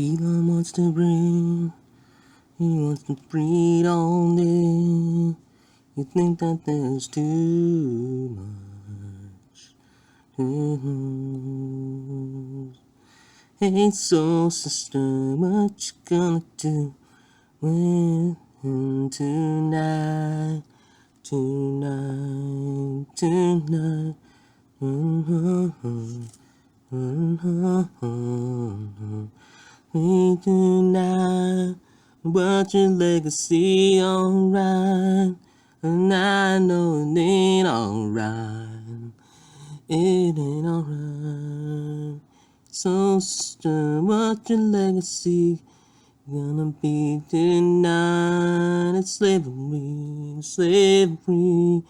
Elon wants to breed. He wants to breed on it. You think that there's too much to lose. Hey, soul sister, what you gonna do with him tonight? Tonight, tonight. We tonight. But your legacy alright, and I know it ain't alright. It ain't alright. So sister, what your legacy gonna be tonight? It's slavery, slavery.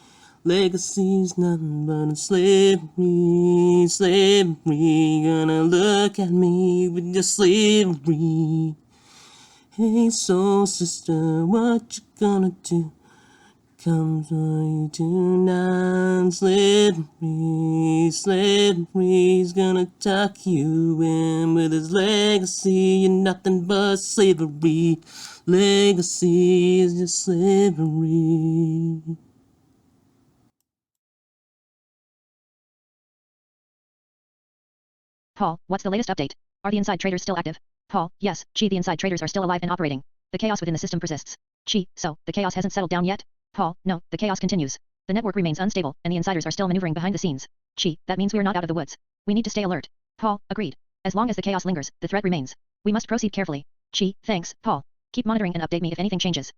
Legacy's nothing but a slavery, slavery. Gonna look at me with your slavery. Hey, soul sister, what you gonna do? Comes for you tonight. Slavery, slavery's gonna tuck you in with his legacy. You're nothing but slavery. Legacy is just slavery. Paul, what's the latest update? Are the inside traders still active? Paul, yes, Chi, the inside traders are still alive and operating. The chaos within the system persists. Chi, so, the chaos hasn't settled down yet? Paul, no, the chaos continues. The network remains unstable, and the insiders are still maneuvering behind the scenes. Chi, that means we're not out of the woods. We need to stay alert. Paul, agreed. As long as the chaos lingers, the threat remains. We must proceed carefully. Chi, thanks, Paul. Keep monitoring and update me if anything changes.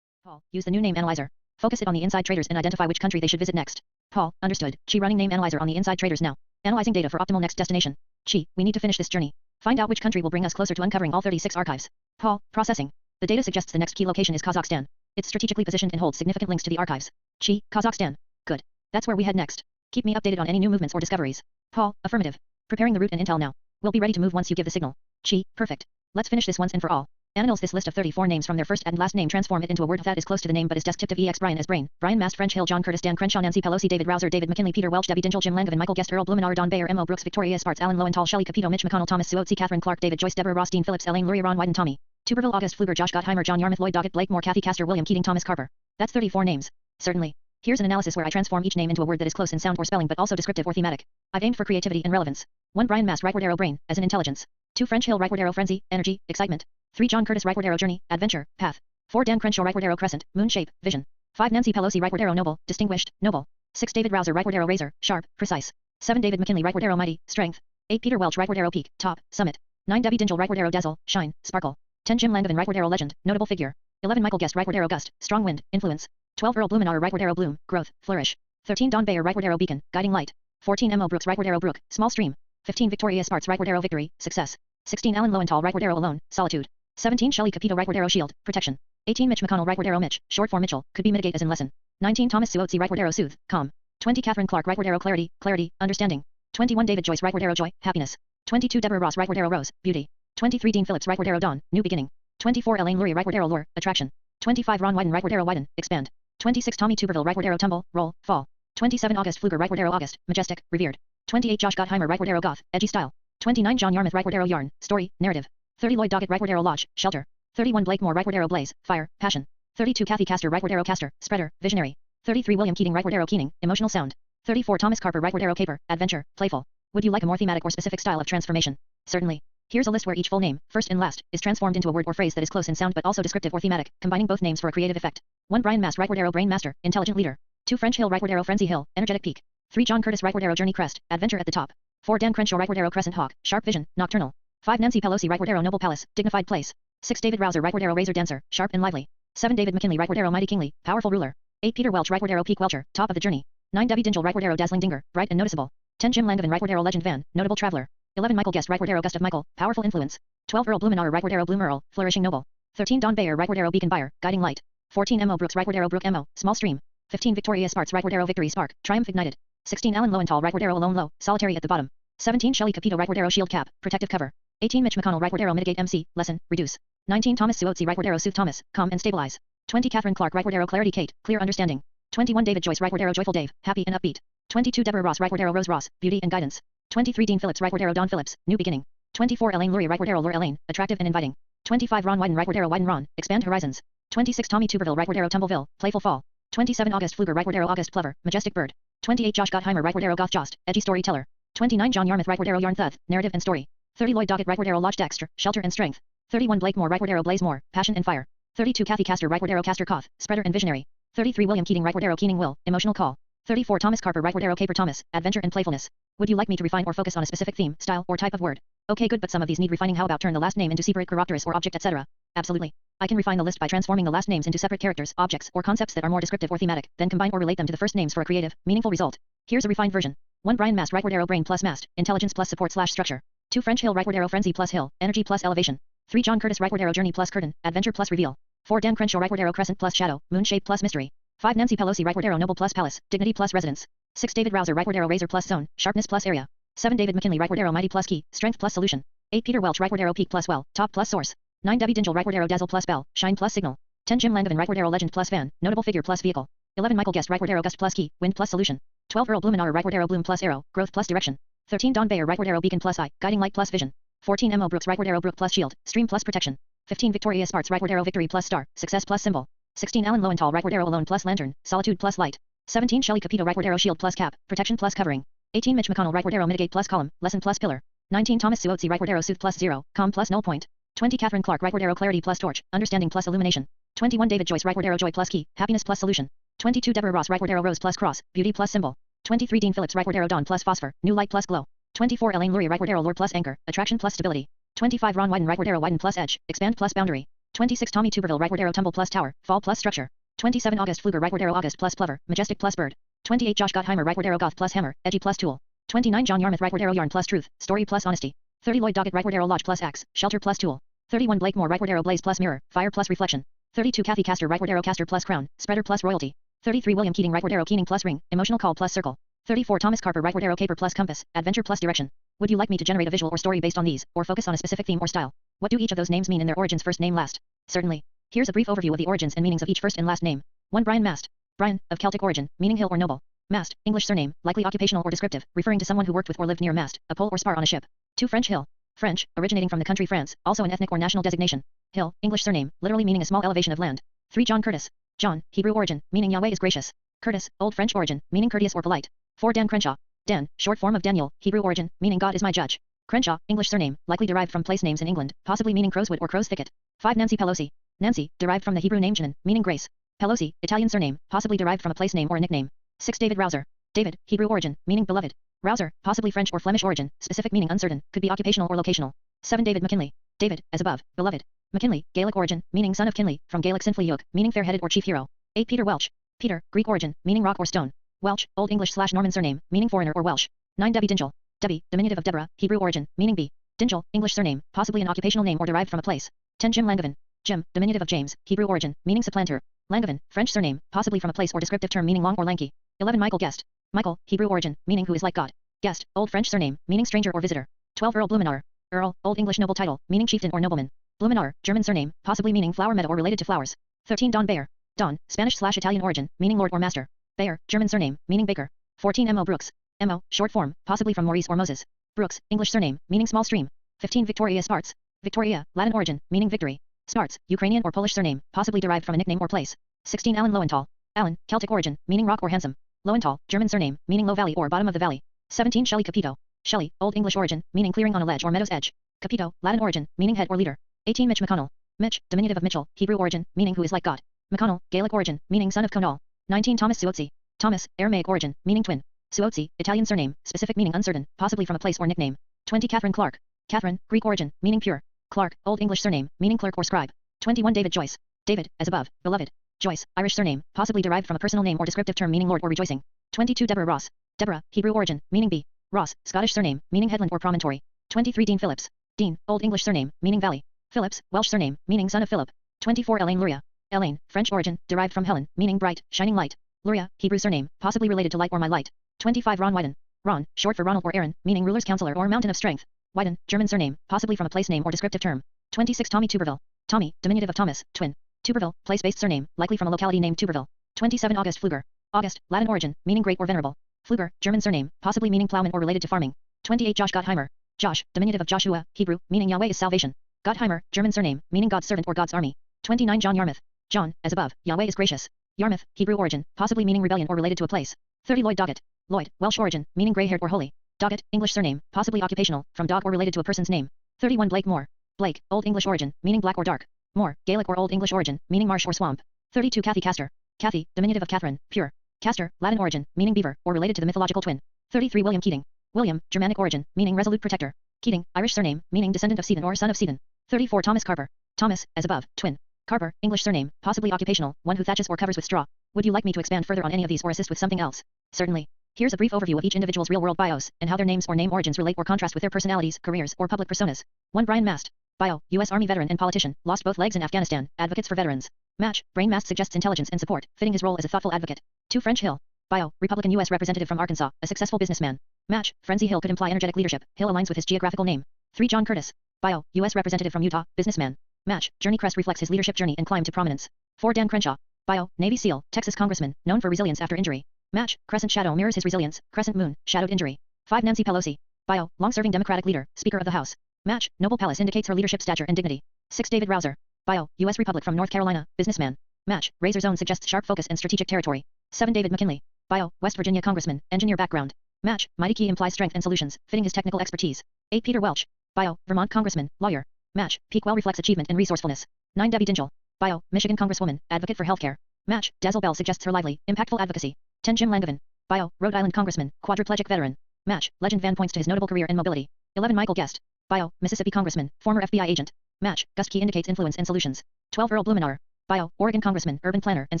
Paul, use the new name analyzer. Focus it on the inside traders and identify which country they should visit next. Paul, understood. Chi, running name analyzer on the inside traders now. Analyzing data for optimal next destination. Chi, we need to finish this journey. Find out which country will bring us closer to uncovering all 36 archives. Paul, processing. The data suggests the next key location is Kazakhstan. It's strategically positioned and holds significant links to the archives. Chi, Kazakhstan. Good. That's where we head next. Keep me updated on any new movements or discoveries. Paul, affirmative. Preparing the route and intel now. We'll be ready to move once you give the signal. Chi, perfect. Let's finish this once and for all. Analyze this list of 34 names from their first and last name, transform it into a word that is close to the name but is desk-tipped of EX. Brian as Brain, Brian Mast, French Hill, John Curtis, Dan Crenshaw, Nancy Pelosi, David Rouser, David McKinley, Peter Welch, Debbie Dingell, Jim Langevin, Michael Guest, Earl Blumenauer, Don Beyer, M.O. Brooks, Victoria Spartz, Alan Lowenthal, Shelley Capito, Mitch McConnell, Thomas Suotzi, Katherine Clark, David Joyce, Deborah Ross, Dean Phillips, Elaine Lurie, Ron Wyden, Tommy Tuberville, August Pfluger, Josh Gottheimer, John Yarmouth, Lloyd Doggett, Blake Moore, Kathy Castor, William Keating, Thomas Carper. That's 34 names. Certainly. Here's an analysis where I transform each name into a word that is close in sound or spelling but also descriptive or thematic. I've aimed for creativity and relevance. 1 Brian Mast, rightward arrow, brain, as in intelligence. 2 French Hill, rightward arrow, frenzy, energy, excitement. 3 John Curtis, rightward arrow, journey, adventure, path. 4 Dan Crenshaw, rightward arrow, crescent, moon shape, vision. 5 Nancy Pelosi, rightward arrow, noble, distinguished, noble. 6 David Rouser, rightward arrow, razor, sharp, precise. 7 David McKinley, rightward arrow, mighty, strength. 8 Peter Welch, rightward arrow, peak, top, summit. 9 Debbie Dingell, rightward arrow, dazzle, shine, sparkle. 10 Jim Langevin, rightward arrow, legend, notable figure. 11 Michael Guest, rightward arrow, gust, strong wind, influence. 12 Earl Blumenauer, rightward arrow, bloom, growth, flourish. 13 Don Beyer, rightward arrow, beacon, guiding light. 14 M.O. Brooks, rightward arrow, brook, small stream. 15 Victoria Spartz, rightward arrow, victory, success. 16 Alan Lowenthal, rightward arrow, alone, solitude. 17 Shelley Capito, rightward arrow, shield, protection. 18 Mitch McConnell, rightward arrow, Mitch, short for Mitchell, could be mitigate as in lesson. 19 Thomas Suotzi, rightward arrow, soothe, calm. 20 Katherine Clark, rightward arrow, clarity, clarity, understanding. 21 David Joyce, rightward arrow, joy, happiness. 22 Deborah Ross, rightward arrow, rose, beauty. 23 Dean Phillips, rightward arrow, dawn, new beginning. 24 Elaine Lurie, rightward arrow, lure, attraction. 25 Ron Wyden, rightward arrow, widen, expand. 26 Tommy Tuberville, rightward arrow, tumble, roll, fall. 27 August Pfluger, rightward arrow, August, majestic, revered. 28 Josh Gottheimer, rightward arrow, goth, edgy style. 29 John Yarmouth, rightward arrow, yarn, story, narrative. 30 Lloyd Doggett, rightward arrow, lodge, shelter. 31 Blake Moore, rightward arrow, blaze, fire, passion. 32 Kathy Castor, rightward arrow, caster, spreader, visionary. 33 William Keating, rightward arrow, keening, emotional sound. 34 Thomas Carper, rightward arrow, caper, adventure, playful. Would you like a more thematic or specific style of transformation? Certainly. Here's a list where each full name, first and last, is transformed into a word or phrase that is close in sound but also descriptive or thematic, combining both names for a creative effect. 1 Brian Mast, rightward arrow, brain master, intelligent leader. 2 French Hill, rightward arrow, frenzy hill, energetic peak. 3 John Curtis, rightward arrow, journey crest, adventure at the top. 4 Dan Crenshaw, rightward arrow, crescent hawk, sharp vision, nocturnal. 5 Nancy Pelosi, rightward arrow, noble palace, dignified place. 6 David Rouser, rightward arrow, razor dancer, sharp and lively. 7 David McKinley, rightward arrow, mighty kingly, powerful ruler. 8 Peter Welch, rightward arrow, peak welcher, top of the journey. 9 Debbie Dingell, rightward arrow, dazzling dinger, bright and noticeable. 10 Jim Langevin, rightward arrow, legend van, notable traveler. 11 Michael Guest, rightward arrow, gust of Michael, powerful influence. 12 Earl Blumenauer, rightward arrow, bloom Earl, flourishing noble. 13 Don Beyer, rightward arrow, beacon Beyer, guiding light. 14 M.O. Brooks, rightward arrow, brook M.O., small stream. 15 Victoria Spartz, rightward arrow, victory spark, triumph ignited. 16 Alan Lowenthal, rightward arrow, alone low, solitary at the bottom. 17 Shelley Capito, rightward arrow, shield cap, protective cover. 18 Mitch McConnell, rightward arrow, mitigate MC, lesson, reduce. 19 Thomas Suotzi, rightward arrow, soothe Thomas, calm and stabilize. 20 Katherine Clark, rightward arrow, clarity Kate, clear understanding. 21 David Joyce, rightward arrow, joyful Dave, happy and upbeat. 22 Deborah Ross, rightward arrow, Rose Ross, beauty and guidance. 23 Dean Phillips, rightward arrow, Don Phillips, new beginning. 24 Elaine Lurie right word arrow Lure Elaine, attractive and inviting. 25 Ron Wyden right word arrow Wyden Ron, expand horizons. 26 Tommy Tuberville right word arrow Tumbleville, playful fall. 27 August Pfluger right word arrow August Plover, majestic bird. 28 Josh Gottheimer right word arrow Goth Jost, edgy storyteller. 29 John Yarmouth right word arrow Yarn Thuth, narrative and story. 30 Lloyd Doggett right word arrow Lodge Dexter, shelter and strength. 31 Blake Moore right word arrow Blaze Moore, passion and fire. 32 Kathy Castor right word arrow Castor Koth, spreader and visionary. 33 William Keating right word arrow Keening Will, emotional call. 34 Thomas Carper right word arrow Caper Thomas, adventure and playfulness. Would you like me to refine or focus on a specific theme, style, or type of word? Okay, good, but some of these need refining. How about turn the last name into separate characteris or object, etc.? Absolutely. I can refine the list by transforming the last names into separate characters, objects, or concepts that are more descriptive or thematic, then combine or relate them to the first names for a creative, meaningful result. Here's a refined version. 1 Brian Mast right word arrow Brain plus Mast, intelligence plus support slash structure. 2 French Hill right word arrow Frenzy plus Hill, energy plus elevation. 3 John Curtis right word arrow Journey plus curtain, adventure plus reveal. 4 Dan Crenshaw right word arrow Crescent plus shadow, moon shape plus mystery. 5 Nancy Pelosi right word arrow Noble plus palace, dignity plus residence. 6 David Rouser right word arrow Razor plus zone, sharpness plus area. 7 David McKinley right word arrow Mighty plus key, strength plus solution. 8 Peter Welch right word arrow Peak plus well, top plus source. 9 Debbie Dingell right word arrow Dazzle plus bell, shine plus signal. 10 Jim Langevin right word arrow Legend plus fan, notable figure plus vehicle. 11 Michael Guest right word arrow Gust plus key, wind plus solution. 12 Earl Blumenauer right word arrow Bloom plus arrow, growth plus direction. 13 Don Beyer right word arrow Beacon plus eye, guiding light plus vision. 14 Mo Brooks right word arrow Brook plus shield, stream plus protection. 15 Victoria Sparks right word arrow Victory plus star, success plus symbol. 16 Alan Lowenthal right word arrow Alone plus lantern, solitude plus light. 17 Shelley Capito right word arrow Shield plus cap, protection plus covering. 18 Mitch McConnell right word arrow Mitigate plus column, lesson plus pillar. 19 Thomas Suotzi right word arrow Soothe plus zero, calm plus null point. 20 Katherine Clark right word arrow Clarity plus torch, understanding plus illumination. 21 David Joyce right word arrow Joy plus key, happiness plus solution. 22 Deborah Ross right word arrow Rose plus cross, beauty plus symbol. 23 Dean Phillips right word arrow Dawn plus phosphor, new light plus glow. 24 Elaine Lurie right word arrow Lure plus anchor, attraction plus stability. 25 Ron Wyden right word arrow Widen plus edge, expand plus boundary. 26 Tommy Tuberville right word arrow Tumble plus tower, fall plus structure. 27 August Pfluger right word arrow August plus plover, majestic plus bird. 28 Josh Gottheimer right word arrow Goth plus hammer, edgy plus tool. 29 John Yarmouth right word arrow Yarn plus truth, story plus honesty. 30 Lloyd Doggett right word arrow Lodge plus axe, shelter plus tool. 31 Blake Moore right word arrow Blaze plus mirror, fire plus reflection. 32 Kathy Castor right word arrow Castor plus crown, spreader plus royalty. 33 William Keating right word arrow Keening plus ring, emotional call plus circle. 34 Thomas Carper right word arrow Caper plus compass, adventure plus direction. Would you like me to generate a visual or story based on these, or focus on a specific theme or style? What do each of those names mean in their origins, first name last? Certainly. Here's a brief overview of the origins and meanings of each first and last name. 1 Brian Mast. Brian, of Celtic origin, meaning hill or noble. Mast, English surname, likely occupational or descriptive, referring to someone who worked with or lived near a mast, a pole or spar on a ship. 2 French Hill. French, originating from the country France, also an ethnic or national designation. Hill, English surname, literally meaning a small elevation of land. 3 John Curtis. John, Hebrew origin, meaning Yahweh is gracious. Curtis, Old French origin, meaning courteous or polite. 4 Dan Crenshaw. Dan, short form of Daniel, Hebrew origin, meaning God is my judge. Crenshaw, English surname, likely derived from place names in England, possibly meaning crowswood or crow's thicket. 5 Nancy Pelosi. Nancy, derived from the Hebrew name Janan, meaning grace. Pelosi, Italian surname, possibly derived from a place name or a nickname. 6 David Rouser. David, Hebrew origin, meaning beloved. Rouser, possibly French or Flemish origin, specific meaning uncertain, could be occupational or locational. 7 David McKinley. David, as above, beloved. McKinley, Gaelic origin, meaning son of Kinley, from Gaelic Sinfley Yoke, meaning fair-headed or chief hero. 8 Peter Welch. Peter, Greek origin, meaning rock or stone. Welch, Old English/Norman surname, meaning foreigner or Welsh. 9 Debbie Dingell. Debbie, diminutive of Deborah, Hebrew origin, meaning bee. Dingell, English surname, possibly an occupational name or derived from a place. 10 Jim Langevin. Jim, diminutive of James, Hebrew origin, meaning supplanter. Langevin, French surname, possibly from a place or descriptive term meaning long or lanky. 11 Michael Guest. Michael, Hebrew origin, meaning who is like God. Guest, Old French surname, meaning stranger or visitor. 12 Earl Blumenauer. Earl, Old English noble title, meaning chieftain or nobleman. Blumenauer, German surname, possibly meaning flower meadow or related to flowers. 13 Don Beyer. Don, Spanish/Italian origin, meaning lord or master. Beyer, German surname, meaning baker. 14 Mo Brooks. Mo, short form, possibly from Maurice or Moses. Brooks, English surname, meaning small stream. 15 Victoria Sparks. Victoria, Latin origin, meaning victory. Sparts, Ukrainian or Polish surname, possibly derived from a nickname or place. 16 Alan Lowenthal. Alan, Celtic origin, meaning rock or handsome. Lowenthal, German surname, meaning low valley or bottom of the valley. 17 Shelley Capito. Shelley, Old English origin, meaning clearing on a ledge or meadow's edge. Capito, Latin origin, meaning head or leader. 18 Mitch McConnell. Mitch, diminutive of Mitchell, Hebrew origin, meaning who is like God. McConnell, Gaelic origin, meaning son of Conall. 19 Thomas Suotzi. Thomas, Aramaic origin, meaning twin. Suotzi, Italian surname, specific meaning uncertain, possibly from a place or nickname. 20 Katherine Clark. Katherine, Greek origin, meaning pure. Clark, Old English surname, meaning clerk or scribe. 21 David Joyce. David, as above, beloved. Joyce, Irish surname, possibly derived from a personal name or descriptive term meaning lord or rejoicing. 22 Deborah Ross. Deborah, Hebrew origin, meaning bee. Ross, Scottish surname, meaning headland or promontory. 23 Dean Phillips. Dean, Old English surname, meaning valley. Phillips, Welsh surname, meaning son of Philip. 24 Elaine Luria. Elaine, French origin, derived from Helen, meaning bright, shining light. Luria, Hebrew surname, possibly related to light or my light. 25 Ron Wyden. Ron, short for Ronald or Aaron, meaning ruler's counselor or mountain of strength. Wyden, German surname, possibly from a place name or descriptive term. 26 Tommy Tuberville. Tommy, diminutive of Thomas, twin. Tuberville, place-based surname, likely from a locality named Tuberville. 27 August Pfluger. August, Latin origin, meaning great or venerable. Pfluger, German surname, possibly meaning plowman or related to farming. 28 Josh Gottheimer. Josh, diminutive of Joshua, Hebrew, meaning Yahweh is salvation. Gottheimer, German surname, meaning God's servant or God's army. 29 John Yarmouth. John, as above, Yahweh is gracious. Yarmouth, Hebrew origin, possibly meaning rebellion or related to a place. 30 Lloyd Doggett. Lloyd, Welsh origin, meaning grey-haired or holy. Doggett, English surname, possibly occupational, from dog or related to a person's name. 31 Blake Moore. Blake, Old English origin, meaning black or dark. Moore, Gaelic or Old English origin, meaning marsh or swamp. 32 Kathy Castor. Kathy, diminutive of Katherine, pure. Castor, Latin origin, meaning beaver, or related to the mythological twin. 33 William Keating. William, Germanic origin, meaning resolute protector. Keating, Irish surname, meaning descendant of Sedon or son of Sedon. 34 Thomas Carper. Thomas, as above, twin. Carper, English surname, possibly occupational, one who thatches or covers with straw. Would you like me to expand further on any of these or assist with something else? Certainly. Here's a brief overview of each individual's real-world bios, and how their names or name origins relate or contrast with their personalities, careers, or public personas. 1 Brian Mast. Bio, U.S. Army veteran and politician, lost both legs in Afghanistan, advocates for veterans. Match, Brain Mast suggests intelligence and support, fitting his role as a thoughtful advocate. 2 French Hill. Bio, Republican U.S. representative from Arkansas, a successful businessman. Match, Frenzy Hill could imply energetic leadership, Hill aligns with his geographical name. 3 John Curtis. Bio, U.S. representative from Utah, businessman. Match, Journey crest reflects his leadership journey and climb to prominence. 4 Dan Crenshaw. Bio, Navy SEAL, Texas congressman, known for resilience after injury. Match, Crescent Shadow mirrors his resilience, Crescent Moon, shadowed injury. 5 Nancy Pelosi. Bio, long-serving Democratic leader, Speaker of the House. Match, Noble Palace indicates her leadership stature and dignity. 6 David Rouser. Bio, U.S. Republic from North Carolina, businessman. Match, Razor Zone suggests sharp focus and strategic territory. 7 David McKinley. Bio, West Virginia congressman, engineer background. Match, Mighty Key implies strength and solutions, fitting his technical expertise. 8 Peter Welch. Bio, Vermont congressman, lawyer. Match, peak well reflects achievement and resourcefulness. 9 Debbie Dingell. Bio, Michigan congresswoman, advocate for healthcare. Match, Dazzle Bell suggests her lively, impactful advocacy. 10 Jim Langevin. Bio, Rhode Island congressman, quadriplegic veteran. Match, Legend Van points to his notable career and mobility. 11 Michael Guest. Bio, Mississippi congressman, former FBI agent. Match, Gust Key indicates influence and solutions. 12 Earl Blumenauer. Bio, Oregon congressman, urban planner and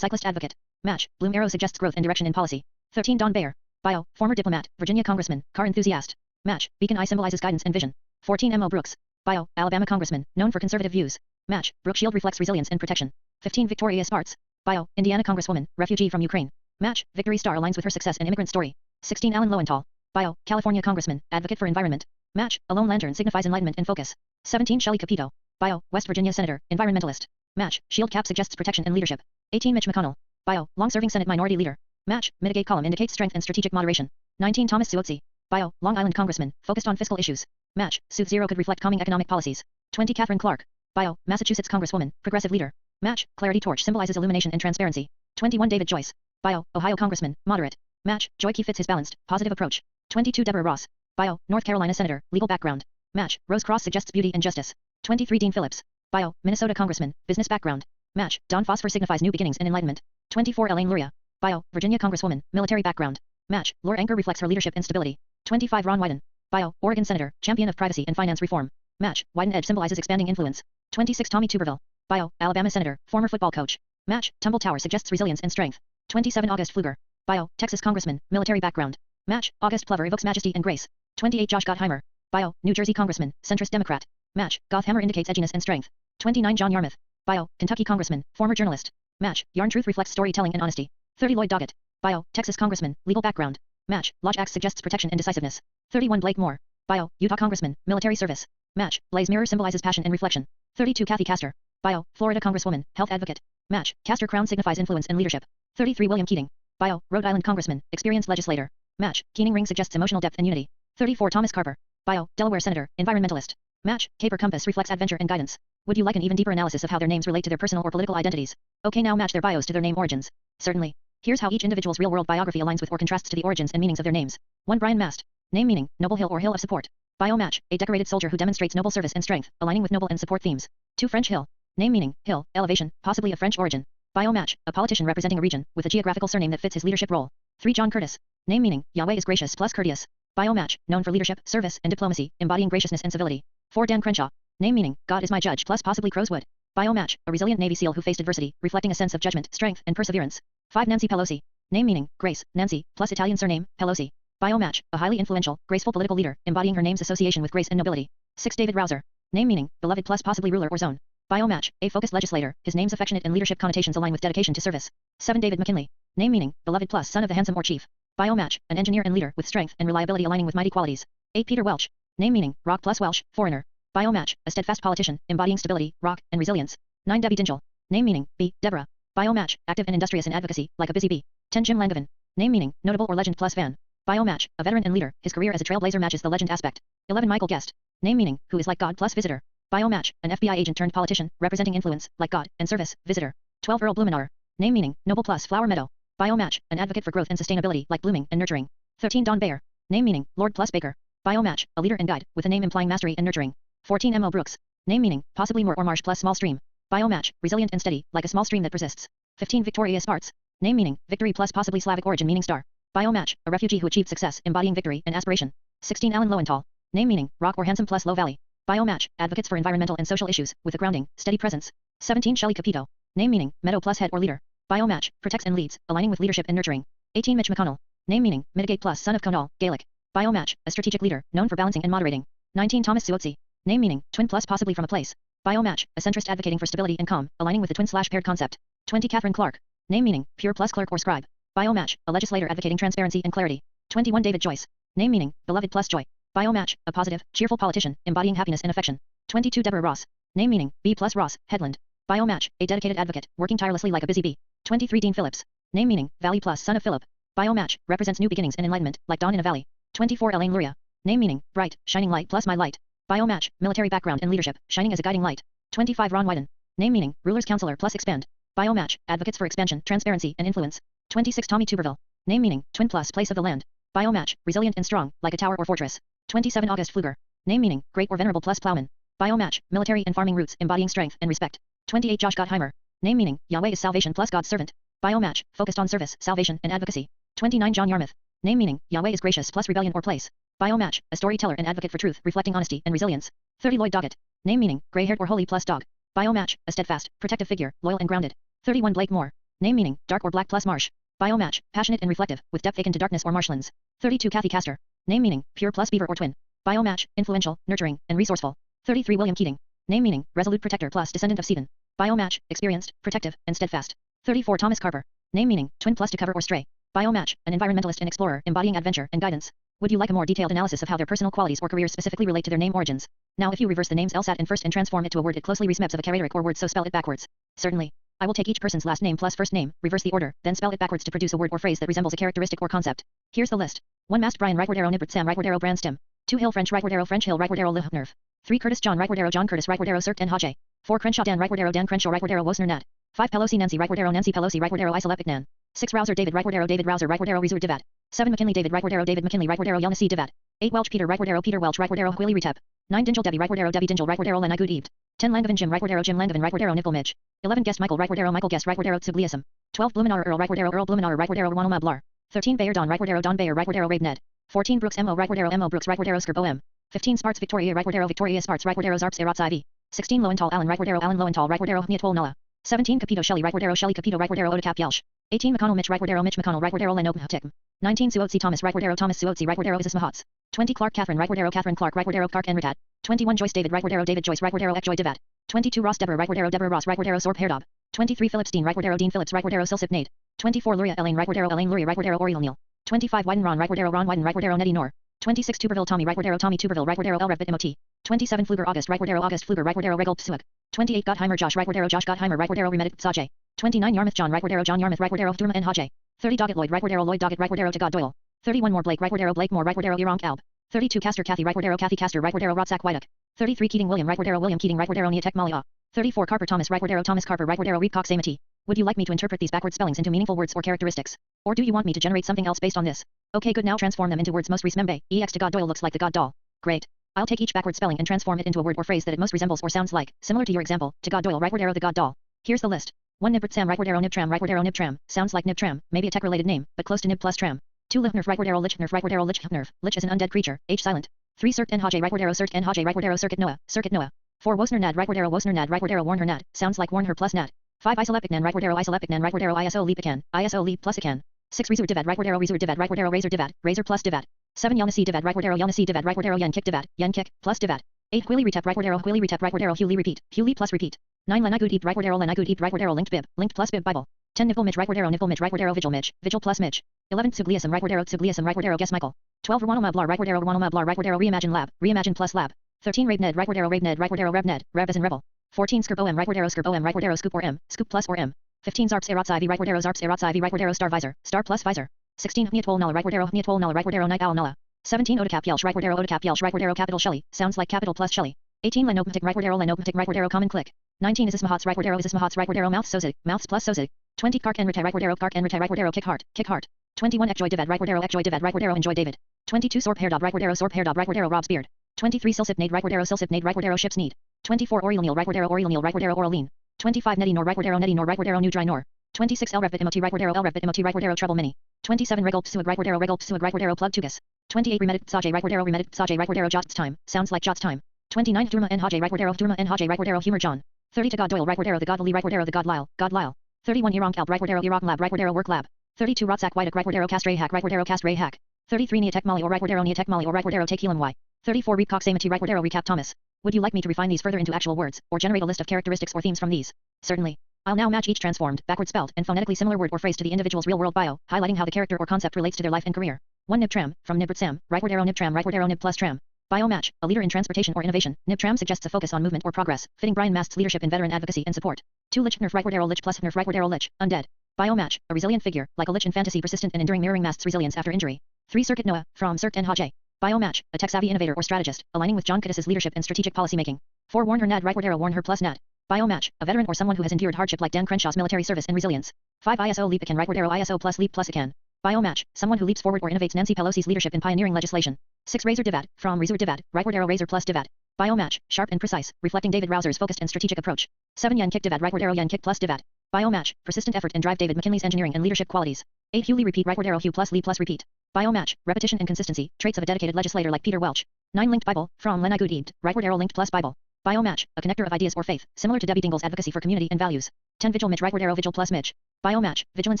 cyclist advocate. Match, Bloom arrow suggests growth and direction in policy. 13 Don Beyer. Bio, former diplomat, Virginia congressman, car enthusiast. Match, beacon eye symbolizes guidance and vision. 14 M.O. Brooks. Bio, Alabama congressman, known for conservative views. Match, Brook shield reflects resilience and protection. 15 Victoria Spartz. Bio, Indiana congresswoman, refugee from Ukraine. Match, Victory Star aligns with her success and immigrant story. 16 Alan Lowenthal. Bio, California congressman, advocate for environment. Match, a lone lantern signifies enlightenment and focus. 17 Shelley Capito. Bio, West Virginia senator, environmentalist. Match, shield cap suggests protection and leadership. 18 Mitch McConnell. Bio, long-serving Senate minority leader. Match, mitigate column indicates strength and strategic moderation. 19 Thomas Suozzi. Bio, Long Island congressman, focused on fiscal issues. Match, Suit 0 could reflect calming economic policies. 20 Katherine Clark. Bio, Massachusetts congresswoman, progressive leader. Match, Clarity Torch symbolizes illumination and transparency. 21 David Joyce. Bio, Ohio congressman, moderate. Match, Joy Key fits his balanced, positive approach. 22 Deborah Ross. Bio, North Carolina senator, legal background. Match, Rose Cross suggests beauty and justice. 23 Dean Phillips. Bio, Minnesota congressman, business background. Match, Don Phosphor signifies new beginnings and enlightenment. 24 Elaine Luria. Bio, Virginia congresswoman, military background. Match, Lore Anchor reflects her leadership and stability. 25 Ron Wyden. Bio, Oregon senator, champion of privacy and finance reform. Match, Wyden edge symbolizes expanding influence. 26 Tommy Tuberville. Bio, Alabama senator, former football coach. Match, Tumble Tower suggests resilience and strength. 27 August Pfluger. Bio, Texas congressman, military background. Match, August Plover evokes majesty and grace. 28 Josh Gottheimer. Bio, New Jersey congressman, centrist Democrat. Match, Gothhammer indicates edginess and strength. 29 John Yarmouth. Bio, Kentucky congressman, former journalist. Match, Yarn Truth reflects storytelling and honesty. 30 Lloyd Doggett. Bio, Texas congressman, legal background. Match, Lodge Axe suggests protection and decisiveness. 31 Blake Moore. Bio, Utah congressman, military service. Match, Blaze mirror symbolizes passion and reflection. 32 Kathy Castor. Bio, Florida congresswoman, health advocate. Match, Castor crown signifies influence and leadership. 33 William Keating. Bio, Rhode Island congressman, experienced legislator. Match, Keening ring suggests emotional depth and unity. 34 Thomas Carper. Bio, Delaware senator, environmentalist. Match, Caper compass reflects adventure and guidance. Would you like an even deeper analysis of how their names relate to their personal or political identities? Okay, now match their bios to their name origins. Certainly. Here's how each individual's real-world biography aligns with or contrasts to the origins and meanings of their names. 1 Brian Mast. Name meaning, noble hill or hill of support. Bio match, a decorated soldier who demonstrates noble service and strength, aligning with noble and support themes. 2 French Hill. Name meaning, hill, elevation, possibly of French origin. Bio match, a politician representing a region, with a geographical surname that fits his leadership role. 3 John Curtis. Name meaning, Yahweh is gracious plus courteous. Bio match, known for leadership, service, and diplomacy, embodying graciousness and civility. 4 Dan Crenshaw. Name meaning, God is my judge plus possibly Crowswood. Bio match, a resilient Navy SEAL who faced adversity, reflecting a sense of judgment, strength, and perseverance. 5 Nancy Pelosi. Name meaning, Grace, Nancy, plus Italian surname, Pelosi. Bio match, a highly influential, graceful political leader, embodying her name's association with grace and nobility. 6 David Rouser. Name meaning, beloved plus possibly ruler or zone. Bio match, a focused legislator, his name's affectionate and leadership connotations align with dedication to service. 7 David McKinley. Name meaning, beloved plus son of the handsome or chief. Bio match, an engineer and leader, with strength and reliability aligning with mighty qualities. 8 Peter Welch. Name meaning, rock plus Welsh, foreigner. Bio match, a steadfast politician, embodying stability, rock, and resilience. 9 Debbie Dingell. Name meaning, Deborah. Bio match, active and industrious in advocacy, like a busy bee. 10 Jim Langevin. Name meaning, notable or legend plus fan. Bio match, a veteran and leader, his career as a trailblazer matches the legend aspect. 11 Michael Guest. Name meaning, who is like God plus visitor. Bio match, an FBI agent turned politician, representing influence, like God, and service, visitor. 12 Earl Blumenauer. Name meaning, noble plus flower meadow. Bio match, an advocate for growth and sustainability, like blooming and nurturing. 13 Don Beyer. Name meaning, Lord plus baker. Bio match, a leader and guide, with a name implying mastery and nurturing. 14 M.O. Brooks. Name meaning, possibly moor or marsh plus small stream. Bio match, resilient and steady, like a small stream that persists. 15 Victoria Sparts. Name meaning, victory plus possibly Slavic origin meaning star. Bio match, a refugee who achieved success, embodying victory and aspiration. 16 Alan Lowenthal. Name meaning, rock or handsome plus low valley. Bio match, advocates for environmental and social issues, with a grounding, steady presence. 17 Shelley Capito. Name meaning, meadow plus head or leader. Bio match, protects and leads, aligning with leadership and nurturing. 18 Mitch McConnell. Name meaning, mitigate plus son of Conall, Gaelic. Bio match, a strategic leader, known for balancing and moderating. 19 Thomas Suozzi. Name meaning, twin plus possibly from a place. Bio match, a centrist advocating for stability and calm, aligning with the twin/paired concept. 20 Katherine Clark. Name meaning, pure plus clerk or scribe. Bio match, a legislator advocating transparency and clarity. 21 David Joyce. Name meaning, beloved plus joy. Bio match, a positive, cheerful politician, embodying happiness and affection. 22 Deborah Ross. Name meaning, B plus Ross, Headland. Bio match, a dedicated advocate, working tirelessly like a busy bee. 23 Dean Phillips. Name meaning, valley plus son of Philip. Bio match, represents new beginnings and enlightenment, like dawn in a valley. 24 Elaine Luria. Name meaning, bright, shining light plus my light. Bio match, military background and leadership, shining as a guiding light. 25 Ron Wyden. Name meaning, ruler's counselor plus expand. Bio match, advocates for expansion, transparency, and influence. 26 Tommy Tuberville. Name meaning, twin plus place of the land. Bio match, resilient and strong, like a tower or fortress. 27 August Pfluger. Name meaning, great or venerable plus plowman. Bio match, military and farming roots, embodying strength and respect. 28 Josh Gottheimer. Name meaning, Yahweh is salvation plus God's servant. Bio match, focused on service, salvation, and advocacy. 29 John Yarmouth. Name meaning, Yahweh is gracious plus rebellion or place. Bio match, a storyteller and advocate for truth, reflecting honesty and resilience. 30 Lloyd Doggett. Name meaning, gray-haired or holy plus dog. Bio match, a steadfast, protective figure, loyal and grounded. 31 Blake Moore. Name meaning, dark or black plus marsh. Bio match, passionate and reflective, with depth akin to darkness or marshlands. 32 Kathy Castor. Name meaning, pure plus beaver or twin. Bio match, influential, nurturing, and resourceful. 33 William Keating. Name meaning, resolute protector plus descendant of Sidon. Bio match, experienced, protective, and steadfast. 34 Thomas Carver. Name meaning, twin plus to cover or stray. Bio match, an environmentalist and explorer, embodying adventure and guidance. Would you like a more detailed analysis of how their personal qualities or careers specifically relate to their name origins? Now if you reverse the name's LSAT and first and transform it to a word it closely resembles of a characteristic or word so spell it backwards. Certainly. I will take each person's last name plus first name, reverse the order, then spell it backwards to produce a word or phrase that resembles a characteristic or concept. Here's the list. 1 Mast Brian right word arrow Nibert Sam right word arrow Brand Stem. 2 Hill French right word arrow French Hill right word arrow Lih Nerve. 3 Curtis John right word arrow John Curtis right word arrow Cirque and Hajj. 4 Crenshaw Dan right word arrow Dan Crenshaw right word arrow Wosner Nat. 5 Pelosi Nancy right word arrow Nancy Pelosi right word arrow Isolepic Nan. 6 Rouser David right word arrow David Rouser right word arrow Resur Divat. 7 McKinley David right word arrow David McKinley right word arrow Yanasi Divat. 8 Welch Peter right word arrow Peter Welch right word arrow Willie Retep. 9 Dingell Debbie right word arrow Debbie Dingell right word arrow Lena Good Eaved. 10 Langevin Jim right word arrow Jim Langevin right word arrow Nipple Midge. 11 Guest Michael right word arrow Michael Guest right word arrow Tsubliasum. 12 Blumenauer Earl right word arrow Earl Blumenauer right word arrow Wanoma Blar. 13 Beyer Don right word arrow Don Beyer right word arrow Rabe Ned. 14 Brooks M.O. right word arrow M.O. Brooks right word arrow Skirb O.M. 15 Sparts Victoria right word arrow Victoria Sparts right word arrow Zarps Erots IV. 16 Lowenthal Allen right word arrow Allen Lowenthal right word arrow Hniatwol Nulla. 17 Capito Shelley right word arrow Shelley Capito right word arrow Odacap Yelsh. 18 McConnell Mitch right word arrow Mitch McConnell right word arrow Leno Tikm. 19 Suotsi Thomas right word arrow Thomas Suotsi right word arrow Isis Mahats. 20 Clark Katherine right word arrow Katherine Clark right word arrow Clark Enritat. 21 Joyce David right word arrow David Joyce right word arrow Ekjoy Divat. 22 Ross Deborah right word arrow Deborah Ross right word arrow Sorp Hairdob. 23 Phillips Dean right word arrow Dean Phillips right word arrow Silsip Nade. 24 Luria Elaine right word arrow Elaine Luria right word arrow Oriel Neal. 25 Wyden Ron right word arrow Ron Wyden right word arrow Nettie Nor. 26 Tuberville Tommy right word arrow Tommy Tuberville right word arrow Elrev Bit Mot. 27 Pfluger August right word arrow August Pfluger right word arrow Regal Psuak. 28 Gottheimer Josh right word arrow Josh Gottheimer right word arrow Remedic Psaj. 29 Yarmouth John right word arrow John Yarmouth right word arrow Durma and Hajj. 30 Doggett Lloyd right word arrow Lloyd Doggett right word arrow to God Doyle. 31 Moore Blake right word arrow Blake Moore right word arrow Ironk Alb. 32 Castor Kathy right word arrow Kathy Castor right word arrow Rotsack Wyduck. 33 Keating William right word arrow William Keating right word arrow Neatek Malia. 34 Carper Thomas right word arrow Thomas Carper right word arrow Reed Cox Amity. Would you like me to interpret these backward spellings into meaningful words or characteristics? Or do you want me to generate something else based on this? Okay good, now transform them into words. Most remember, EX to God Doyle looks like the God doll. Great. I'll take each backward spelling and transform it into a word or phrase that it most resembles or sounds like, similar to your example, to God Doyle right word arrow the God doll. Here's the list. 1 Nibert Sam right word arrow Nibtram right word arrow Nibtram, sounds like Nibtram, maybe a tech-related name, but close to Nib plus Tram. 2 Lichnerf right word arrow Lichnerf right word arrow Lichnerf, Lich is an undead creature, H silent. 3 Cirque and Hajj right word arrow Cirque and Hajj right word arrow Circuit Noah, Circuit Noah. 4 Wosner Nad right word arrow Wosner Nad right word arrow Warn her Nad, sounds like Warn her plus Nad. 5 Isolepic Nan right word arrow Isolepic Nan right word arrow ISO Leapican, ISO Leap plus Ican. 6 Resur Divad right word arrow Resur Divad right word arrow Razor Divad, Razor plus Divad. 7 Yanasi Divad right word arrow Yanasi Divad right word arrow Yen Kick Divad, Yen Kick plus Divad. 8 Huili Retep right word arrow Huili Retep right word arrow Huli repeat, Huli plus repeat. 9 Lena Good Eat right word arrow Lena Good Eat right word arrow Linked Bib, Linked plus Bib Bible. 10 Nipple Midge right word arrow Nipple Midge right word arrow Vigil Midge, Vigil plus Midge. 11 Tsubliasum right word arrow Tsubliasum right word arrow Guess Michael. 12 Rwanoma Blar right word arrow Rwanoma Blar right word arrow Reimagine Lab, Reimagine plus Lab. 13 Rabe Ned right word arrow Rabe Ned right word arrow Reb Ned, Reb as in Rebel. 14 Skirb OM right word arrow Skirb OM right word arrow Scoop or M, Scoop plus or M. 15 Zarps Erots IV right word arrow Zarps Erots IV right word arrow Star Visor, Star plus Visor. 16 Niatwol Nulla Rightward Arrow Niatwol Nulla Rightward Arrow Night Owl Nulla. 17 Odicap Yelch Rightward Arrow Odicap Yelch Rightward Arrow Capital Shelley. Sounds like capital plus Shelley. 18 Lenopmatic Rightward Arrow Lenopmatic Rightward Arrow Common Click. 19 Isis Mahats Rightward Arrow Isis Mahats Rightward Arrow Mouth Sozig. Mouths plus Sozig. 20 Kark Enrite Rightward Arrow Kark Enrite Rightward Arrow Kick Heart. Kick Heart. 21 Ekjoy Divad Rightward Arrow Ekjoy Divad Rightward Arrow Enjoy David. 22 Sorp Hair Dob Rightward Arrow Sorp Hair Dob Rightward Arrow Rob's Beard. 23 Silsip Nade Rightward Arrow Silsip Nade Rightward Arrow Ship's Need. 24 Oriel Neal Rightward Arrow Oriel Neal Rightward Arrow Oral Lean. 25 Netty Nor Rightward Arrow Netty Nor Rightward Arrow New Dry Nor. 26 L Revbit Emoti Rightward Arrow L Revbit Emoti Rightward Arrow Trouble Mini. 27 Regulp Suig Rightward Arrow Regulp Suig Rightward Arrow Plug Tugas. 28 Remedit Sajay Rightward Arrow Remedit Sajay Rightward Arrow Jot's Time. Sounds like Jot's Time. 29 Durma N Hajay Rightward Arrow Durma N Hajay Rightward Arrow Humor John. 30 to God Doyle Rightward Arrow the God Lee Rightward Arrow the God Lyle. God Lyle. 31 Ironk Alp Rightward Arrow Iraq Lab Rightward Arrow Work Lab. 32 Rotzak Whiteak Rightward Arrow Cast Ray Hack Rightward Arrow Cast Ray Hack. 33 Neatek Molly or Rightward Arrow Neatek Molly or Rightward Arrow Take Helam Y. 34 Reap Cox Amity Rightward Arrow Recap Thomas. Would you like me to refine these further into actual words, or generate a list of characteristics or themes from these? Certainly. I'll now match each transformed, backward spelled, and phonetically similar word or phrase to the individual's real-world bio, highlighting how the character or concept relates to their life and career. 1 Nibtram, from Nibert Sam, Rightward Arrow Nibtram Rightward Arrow Nib plus Tram. Bio match, a leader in transportation or innovation. Nibtram suggests a focus on movement or progress, fitting Brian Mast's leadership in veteran advocacy and support. 2 Lich Nerf Rightward Arrow Lich plus Nerf Rightward Arrow Lich, undead. Bio match, a resilient figure, like a lich in fantasy persistent and enduring mirroring Mast's resilience after injury. 3 Circuit Noah, from Cirque and Hajj. Bio match, a tech-savvy innovator or strategist, aligning with John Kittis's leadership and strategic policymaking. 4 Warn Her Nad Rightward Arrow Warn Her plus Nad. Bio match, a veteran or someone who has endured hardship like Dan Crenshaw's military service and resilience. 5 ISO Leap Ican Rightward Arrow ISO plus Leap plus Ican. Bio match, someone who leaps forward or innovates Nancy Pelosi's leadership in pioneering legislation. 6 Razor Divad, from Razor Divad, Rightward Arrow Razor plus Divad. Bio match, sharp and precise, reflecting David Rouser's focused and strategic approach. 7 Yan Kick Divad Rightward Arrow Yan Kick plus Divad. Bio match, persistent effort and drive David McKinley's engineering and leadership qualities. 8 Hugh Lee Repeat Rightward Arrow Hugh plus Lee plus Repeat. Bio match, repetition and consistency, traits of a dedicated legislator like Peter Welch. 9 Linked Bible, from Lenai Good Eid, Rightward Arrow Linked plus Bible. Bio match, a connector of ideas or faith, similar to Debbie Dingell's advocacy for community and values. 10 Vigil Mitch Rightward Arrow Vigil plus Mitch. Bio match, vigilance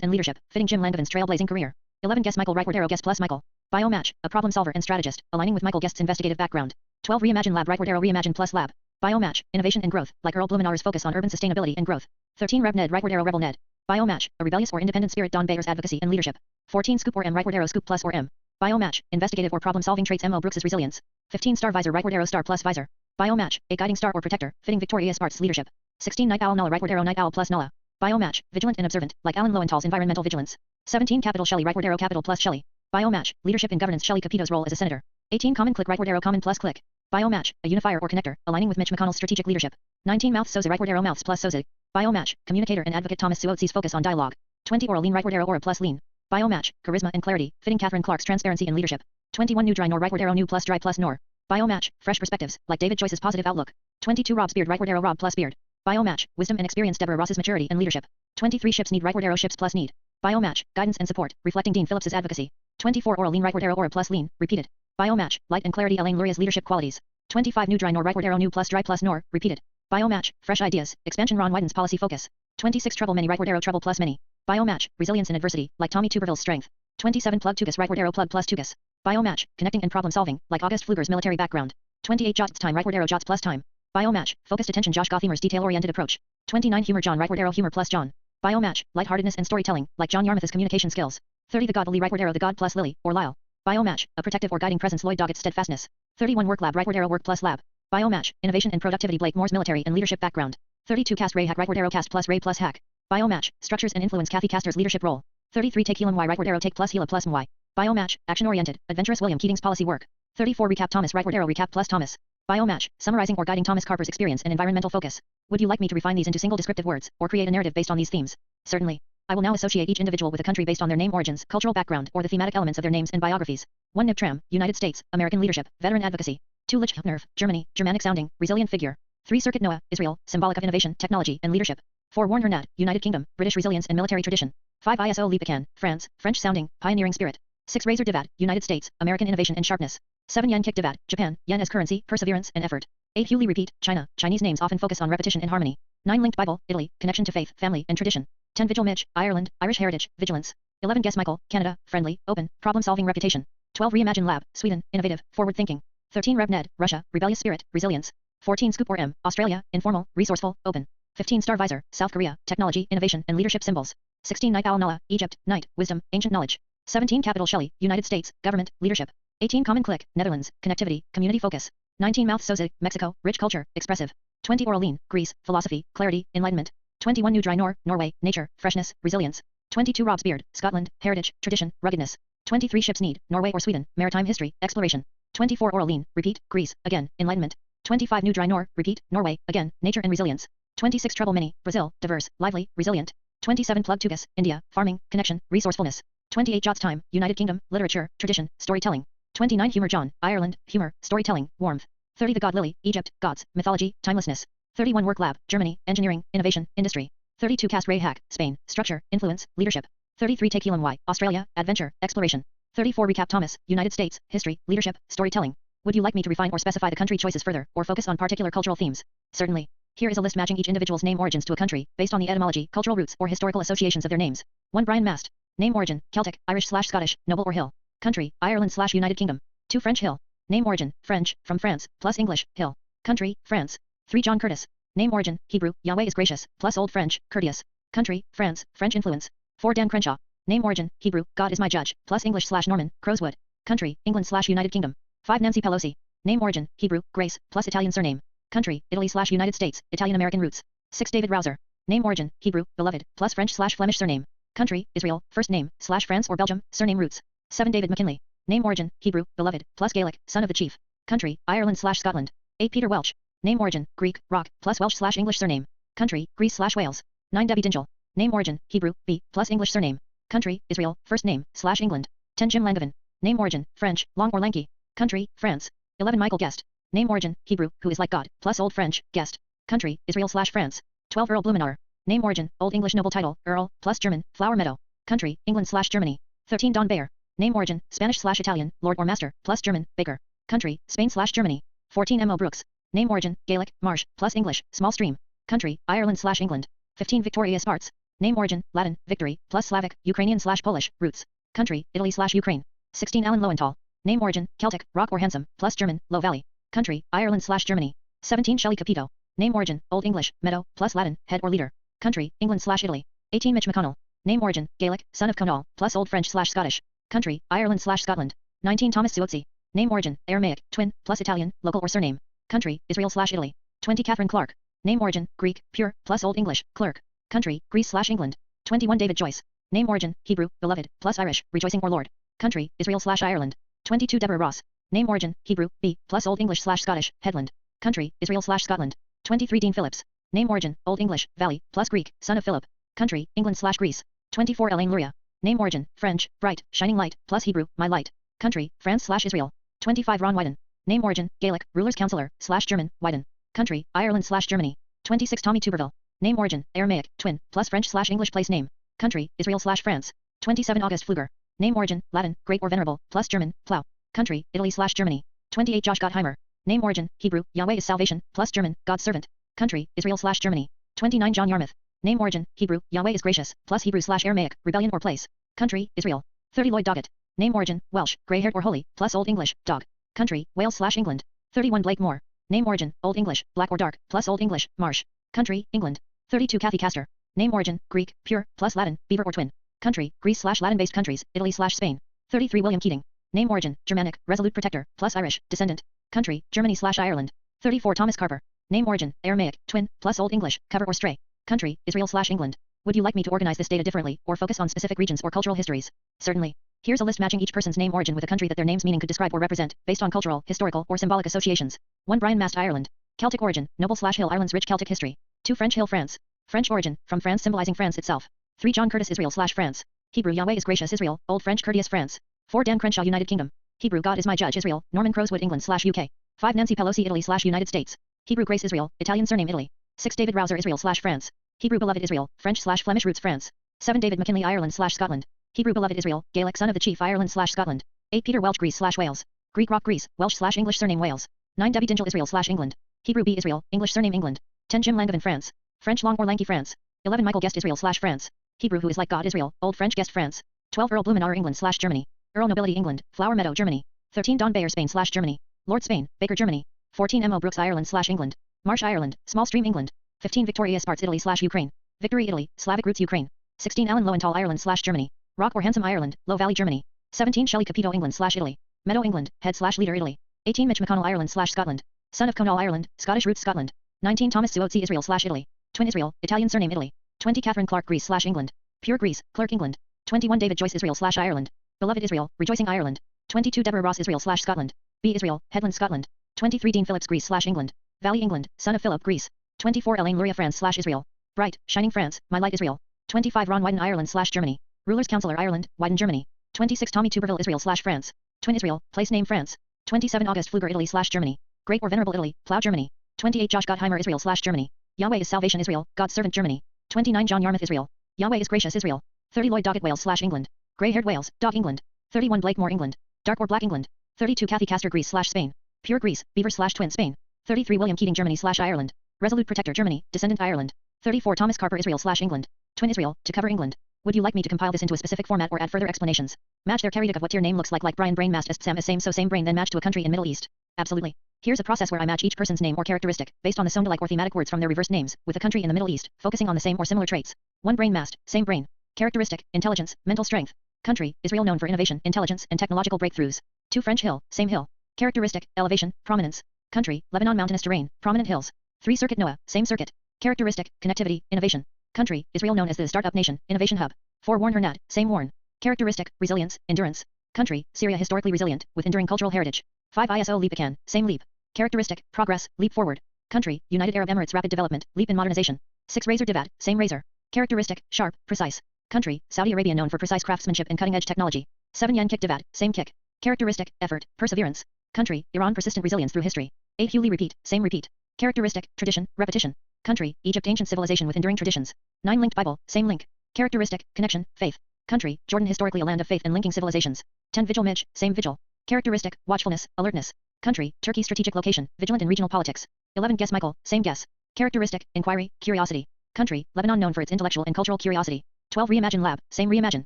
and leadership, fitting Jim Langevin trailblazing career. 11 Guess Michael Rightward Arrow Guess plus Michael. Bio match, a problem solver and strategist, aligning with Michael Guest's investigative background. 12 Reimagine Lab Rightward Arrow Reimagine plus Lab. Bio match, innovation and growth, like Earl Blumenauer's focus on urban sustainability and growth. 13 Rev Ned Rightward Arrow Rebel Ned. Bio match, a rebellious or independent spirit Don Bayer's advocacy and leadership. 14 Scoop or M Rightward Arrow Scoop plus or M. Bio match, investigative or problem-solving traits M.O. Brooks's resilience. 15 Star Visor Rightward Arrow Star plus Visor. Bio match, a guiding star or protector, fitting Victoria Spart's leadership. 16 Night Owl Nulla Rightward Arrow Night Owl plus Nulla. Bio match, vigilant and observant, like Alan Lowental's environmental vigilance. 17 Capital Shelley Rightward Arrow Capital plus Shelley. Bio match, leadership in governance Shelley Capito's role as a senator. 18 Common Click Rightward Arrow Common plus Click. Bio match, a unifier or connector, aligning with Mitch McConnell's strategic leadership. 19 Mouth Soza Rightward Arrow Mouths plus Soza. Bio match, communicator and advocate Thomas Suotzi's focus on dialogue. 20 Oral Lean Rightward Arrow Aura plus Lean. Bio match, charisma and clarity, fitting Katherine Clark's transparency and leadership. 21 New Dry Nor Rightward Arrow New plus Dry plus Nor. Bio match, fresh perspectives, like David Joyce's positive outlook. 22 Rob's Beard Rightward Arrow Rob plus Beard. Bio match, wisdom and experience Deborah Ross's maturity and leadership. 23 Ships Need Rightward Arrow Ships plus Need. Bio match, guidance and support, reflecting Dean Phillips's advocacy. 24 Oral Lean Rightward Arrow Aura plus Lean, repeated. Bio match, light and clarity Elaine Luria's leadership qualities. 25 New Dry Nor Rightward Arrow New plus Dry plus Nor, repeated. Bio match, fresh ideas, expansion Ron Wyden's policy focus. 26 Trouble Many Rightward Arrow Trouble plus Many. Bio match, resilience in adversity, like Tommy Tuberville's strength. 27 Plug Tugas Rightward Arrow Plug plus Tugas. Bio match, connecting and problem solving, like August Pfluger's military background. 28 Jots Time Rightward Arrow Jots plus Time. Bio match, focused attention Josh Gothimer's detail-oriented approach. 29 Humor John Rightward Arrow Humor plus John. Bio match, lightheartedness and storytelling, like John Yarmouth's communication skills. 30 The God Lily Rightward Arrow The God plus Lily, or Lyle. Bio match, a protective or guiding presence Lloyd Doggett's steadfastness. 31 Work Lab Rightward Arrow Work plus Lab. Bio match, innovation and productivity Blake Moore's military and leadership background. 32 Cast Ray Hack Rightward Arrow Cast plus Ray plus Hack. Bio match, structures and influence Kathy Castor's leadership role. 33 Take Helam Y Rightward Arrow Take plus Hela plus Y. Bio match, action-oriented, adventurous William Keating's policy work. 34 Recap Thomas Rightward Arrow Recap plus Thomas. Bio match, summarizing or guiding Thomas Carper's experience and environmental focus. Would you like me to refine these into single descriptive words, or create a narrative based on these themes? Certainly. I will now associate each individual with a country based on their name origins, cultural background, or the thematic elements of their names and biographies. 1 Nibtram, United States, American leadership, veteran advocacy. 2 Lich Nerv, Germany, Germanic sounding, resilient figure. 3 Circuit Noah, Israel, symbolic of innovation, technology, and leadership. 4 Warn Her Nad, United Kingdom, British resilience and military tradition. 5 ISO Lipican, France, French sounding, pioneering spirit. 6 Razor Divad, United States, American innovation and sharpness. 7 Yan Kick Divad, Japan, yen as currency, perseverance and effort. 8 Hugh Lee Repeat, China, Chinese names often focus on repetition and harmony. 9 Linked Bible, Italy, connection to faith, family, and tradition. 10 Vigil Midge, Ireland, Irish heritage, vigilance. 11 Guess Michael, Canada, friendly, open, problem-solving reputation. 12 Reimagine Lab, Sweden, innovative, forward-thinking. 13 Rev Ned, Russia, rebellious spirit, resilience. 14 Scoop or M, Australia, informal, resourceful, open. 15 Star Visor, South Korea, technology, innovation, and leadership symbols. 16 Night Owl Nulla, Egypt, night, wisdom, ancient knowledge. 17 Capital Shelley, United States, government, leadership. 18 Common Click, Netherlands, connectivity, community focus. 19 Mouth Soza, Mexico, rich culture, expressive. 20 Oral Lean, Greece, philosophy, clarity, enlightenment. 21 New Dry Nor, Norway, nature, freshness, resilience. 22 Rob's Beard, Scotland, heritage, tradition, ruggedness. 23 Ships Need, Norway or Sweden, maritime history, exploration. 24 Oral Lean, repeat, Greece, again, enlightenment. 25 New Dry Nor, repeat, Norway, again, nature and resilience. 26 Treble Mini, Brazil, diverse, lively, resilient. 27 Plug Tugas, India, farming, connection, resourcefulness. 28 Jots Time, United Kingdom, literature, tradition, storytelling. 29 Humor John, Ireland, humor, storytelling, warmth. 30 The God Lily, Egypt, gods, mythology, timelessness. 31 Work Lab, Germany, engineering, innovation, industry. 32 Cast Ray Hack, Spain, structure, influence, leadership. 33 Take Helium Y, Australia, adventure, exploration. 34 Recap Thomas, United States, history, leadership, storytelling. Would you like me to refine or specify the country choices further, or focus on particular cultural themes? Certainly. Here is a list matching each individual's name origins to a country, based on the etymology, cultural roots, or historical associations of their names. 1 Brian Mast. Name origin, Celtic, Irish/Scottish, noble or hill. Country, Ireland/United Kingdom. 2 French Hill. Name origin, French, from France, plus English, hill. Country, France. 3 John Curtis. Name origin, Hebrew, Yahweh is gracious, plus Old French, courteous. Country, France, French influence. 4 Dan Crenshaw. Name origin, Hebrew, God is my judge, plus English/Norman, Crowswood. Country, England/United Kingdom. 5 Nancy Pelosi. Name origin, Hebrew, Grace, plus Italian surname. Country, Italy/United States, Italian-American roots. 6 David Rouser. Name origin, Hebrew, beloved, plus French/Flemish surname. Country, Israel, first name, /France or Belgium, surname roots. 7 David McKinley. Name origin, Hebrew, beloved, plus Gaelic, son of the chief. Country, Ireland/Scotland. 8 Peter Welch. Name origin, Greek, rock, plus Welsh/English surname. Country, Greece/Wales. 9 Debbie Dingell. Name origin, Hebrew, B, plus English surname. Country, Israel, first name/England. 10 Jim Langevin. Name origin, French, long or lanky. Country, France. 11 Michael Guest. Name origin, Hebrew, who is like God, plus Old French, Guest. Country, Israel/France. 12 Earl Blumenauer. Name origin, Old English noble title, Earl, plus German, Flower Meadow. Country, England/Germany. 13 Don Beyer. Name origin, Spanish/Italian, Lord or Master, plus German, Baker. Country, Spain/Germany. 14 M.O. Brooks. Name origin, Gaelic, marsh, plus English, small stream. Country, Ireland/England. 15 Victoria Sparts. Name origin, Latin, victory, plus Slavic, Ukrainian/Polish, roots. Country, Italy/Ukraine. 16 Alan Lowenthal. Name origin, Celtic, rock or handsome, plus German, low valley. Country, Ireland/Germany. 17 Shelley Capito. Name origin, Old English, meadow, plus Latin, head or leader. Country, England/Italy. 18 Mitch McConnell. Name origin, Gaelic, son of Conall, plus Old French/Scottish. Country, Ireland/Scotland. 19 Thomas Suozzi. Name origin, Aramaic, twin, plus Italian, local or surname. Country, Israel/Italy. 20 Katherine Clark. Name origin, Greek, pure, plus Old English, clerk. Country, Greece/England. 21 David Joyce. Name origin, Hebrew, beloved, plus Irish, rejoicing or Lord. Country, Israel/Ireland. 22 Deborah Ross. Name origin, Hebrew, B, plus Old English/Scottish, headland. Country, Israel/Scotland. 23 Dean Phillips. Name origin, Old English, valley, plus Greek, son of Philip. Country, England/Greece. 24 Elaine Luria. Name origin, French, bright, shining light, plus Hebrew, my light. Country, France/Israel. 25 Ron Wyden. Name origin, Gaelic, ruler's counselor/German, Wyden. Country, Ireland/Germany. 26 Tommy Tuberville. Name origin, Aramaic, twin, plus French/English place name. Country, Israel/France. 27 August Pfluger. Name origin, Latin, great or venerable, plus German, plow. Country, Italy/Germany. 28 Josh Gottheimer. Name origin, Hebrew, Yahweh is salvation, plus German, God's servant. Country, Israel/Germany. 29 John Yarmouth. Name origin, Hebrew, Yahweh is gracious, plus Hebrew/Aramaic, rebellion or place. Country, Israel. 30 Lloyd Doggett. Name origin, Welsh, grey-haired or holy, plus Old English, dog. Country, Wales/England. 31 Blake Moore. Name origin, Old English, black or dark, plus Old English, marsh. Country, England. 32 Kathy Castor. Name origin, Greek, pure, plus Latin, beaver or twin. Country, Greece/Latin-based countries, Italy/Spain. 33 William Keating. Name origin, Germanic, resolute protector, plus Irish, descendant. Country, Germany/Ireland. 34 Thomas Carver. Name origin, Aramaic, twin, plus Old English, cover or stray. Country, Israel/England. Would you like me to organize this data differently, or focus on specific regions or cultural histories? Certainly. Here's a list matching each person's name origin with a country that their name's meaning could describe or represent, based on cultural, historical, or symbolic associations. 1 Brian Mast Ireland. Celtic origin, noble/hill Ireland's rich Celtic history. 2 French Hill France. French origin, from France symbolizing France itself. 3 John Curtis Israel/France. Hebrew Yahweh is gracious Israel, Old French courteous France. 4 Dan Crenshaw United Kingdom. Hebrew God is my judge Israel, Norman Crowswood England/UK. 5 Nancy Pelosi Italy/United States. Hebrew Grace Israel, Italian surname Italy. 6 David Rouser Israel/France. Hebrew beloved Israel, French/Flemish roots France. 7 David McKinley Ireland/Scotland. Hebrew beloved Israel, Gaelic son of the chief Ireland/Scotland. 8 Peter Welch Greece/Wales. Greek rock Greece, Welsh/English surname Wales. 9 Debbie Dingell Israel/England. Hebrew B Israel, English surname England. 10 Jim Langevin France. French long or lanky France. 11 Michael Guest Israel/France. Hebrew who is like God Israel, Old French Guest France. 12 Earl Blumenauer England/Germany. Earl nobility England, Flower Meadow Germany. 13 Don Beyer Spain/Germany. Lord Spain, Baker Germany. 14 M.O. Brooks Ireland/England. Marsh Ireland, Small Stream England. 15 Victoria Sparts Italy/Ukraine. Victory Italy, Slavic roots Ukraine. 16 Alan Lowenthal Ireland/Germany. Rock or handsome Ireland, Low Valley Germany. 17 Shelley Capito England/Italy. Meadow England, head/leader Italy. 18 Mitch McConnell Ireland/Scotland. Son of Conall Ireland, Scottish roots Scotland. 19 Thomas Suozzi Israel/Italy. Twin Israel, Italian surname Italy. 20 Katherine Clark Greece/England. Pure Greece, Clerk England. 21 David Joyce Israel / Ireland. Beloved Israel, Rejoicing Ireland. 22 Deborah Ross Israel / Scotland. B Israel, Headland Scotland. 23 Dean Phillips Greece / England. Valley England, son of Philip Greece. 24 Elaine Luria France / Israel. Bright, shining France, my light Israel. 25 Ron Wyden Ireland / Germany. Rulers Counselor Ireland, Wyden Germany. 26 Tommy Tuberville Israel / France. Twin Israel, place name France. 27 August Pfluger Italy / Germany. Great or Venerable Italy, Plough Germany. 28 Josh Gottheimer Israel / Germany. Yahweh is salvation Israel, God's servant Germany. 29 John Yarmouth Israel. Yahweh is gracious Israel. 30 Lloyd Doggett Wales / England. Grey-haired Wales, Dog England. 31 Blake Moore England. Dark or Black England. 32 Kathy Castor Greece / Spain. Pure Greece, Beaver / Twin Spain. 33 William Keating Germany / Ireland. Resolute Protector Germany, Descendant Ireland. 34 Thomas Carper Israel / England. Twin Israel, to cover England. Would you like me to compile this into a specific format or add further explanations? Match their characteristic of what your name looks like Brian Brain Mast as Sam as same so same brain then match to a country in Middle East. Absolutely. Here's a process where I match each person's name or characteristic, based on the sound-alike or thematic words from their reversed names, with a country in the Middle East, focusing on the same or similar traits. 1 Brain Mast, same brain. Characteristic, intelligence, mental strength. Country, Israel known for innovation, intelligence, and technological breakthroughs. 2 French hill, same hill. Characteristic, elevation, prominence. Country, Lebanon mountainous terrain, prominent hills. 3 Circuit Noah, same circuit. Characteristic, connectivity, innovation. Country, Israel known as the startup nation, innovation hub. 4 Warn Hernad, same Warn. Characteristic, resilience, endurance. Country, Syria historically resilient, with enduring cultural heritage. 5 ISO Leapacan, same leap. Characteristic, progress, leap forward. Country, United Arab Emirates rapid development, leap in modernization. 6 Razor Divad, same razor. Characteristic, sharp, precise. Country, Saudi Arabia known for precise craftsmanship and cutting-edge technology. 7 Yen Kick Divad, same kick. Characteristic, effort, perseverance. Country, Iran persistent resilience through history. 8 Hewley repeat, same repeat. Characteristic, tradition, repetition. Country, Egypt ancient civilization with enduring traditions. 9 Linked Bible, same link. Characteristic, connection, faith. Country, Jordan historically a land of faith and linking civilizations. 10 Vigil Midge, same vigil. Characteristic, watchfulness, alertness. Country, Turkey strategic location, vigilant in regional politics. 11 Guess Michael, same guess. Characteristic, inquiry, curiosity. Country, Lebanon known for its intellectual and cultural curiosity. 12 Reimagine Lab, same reimagine.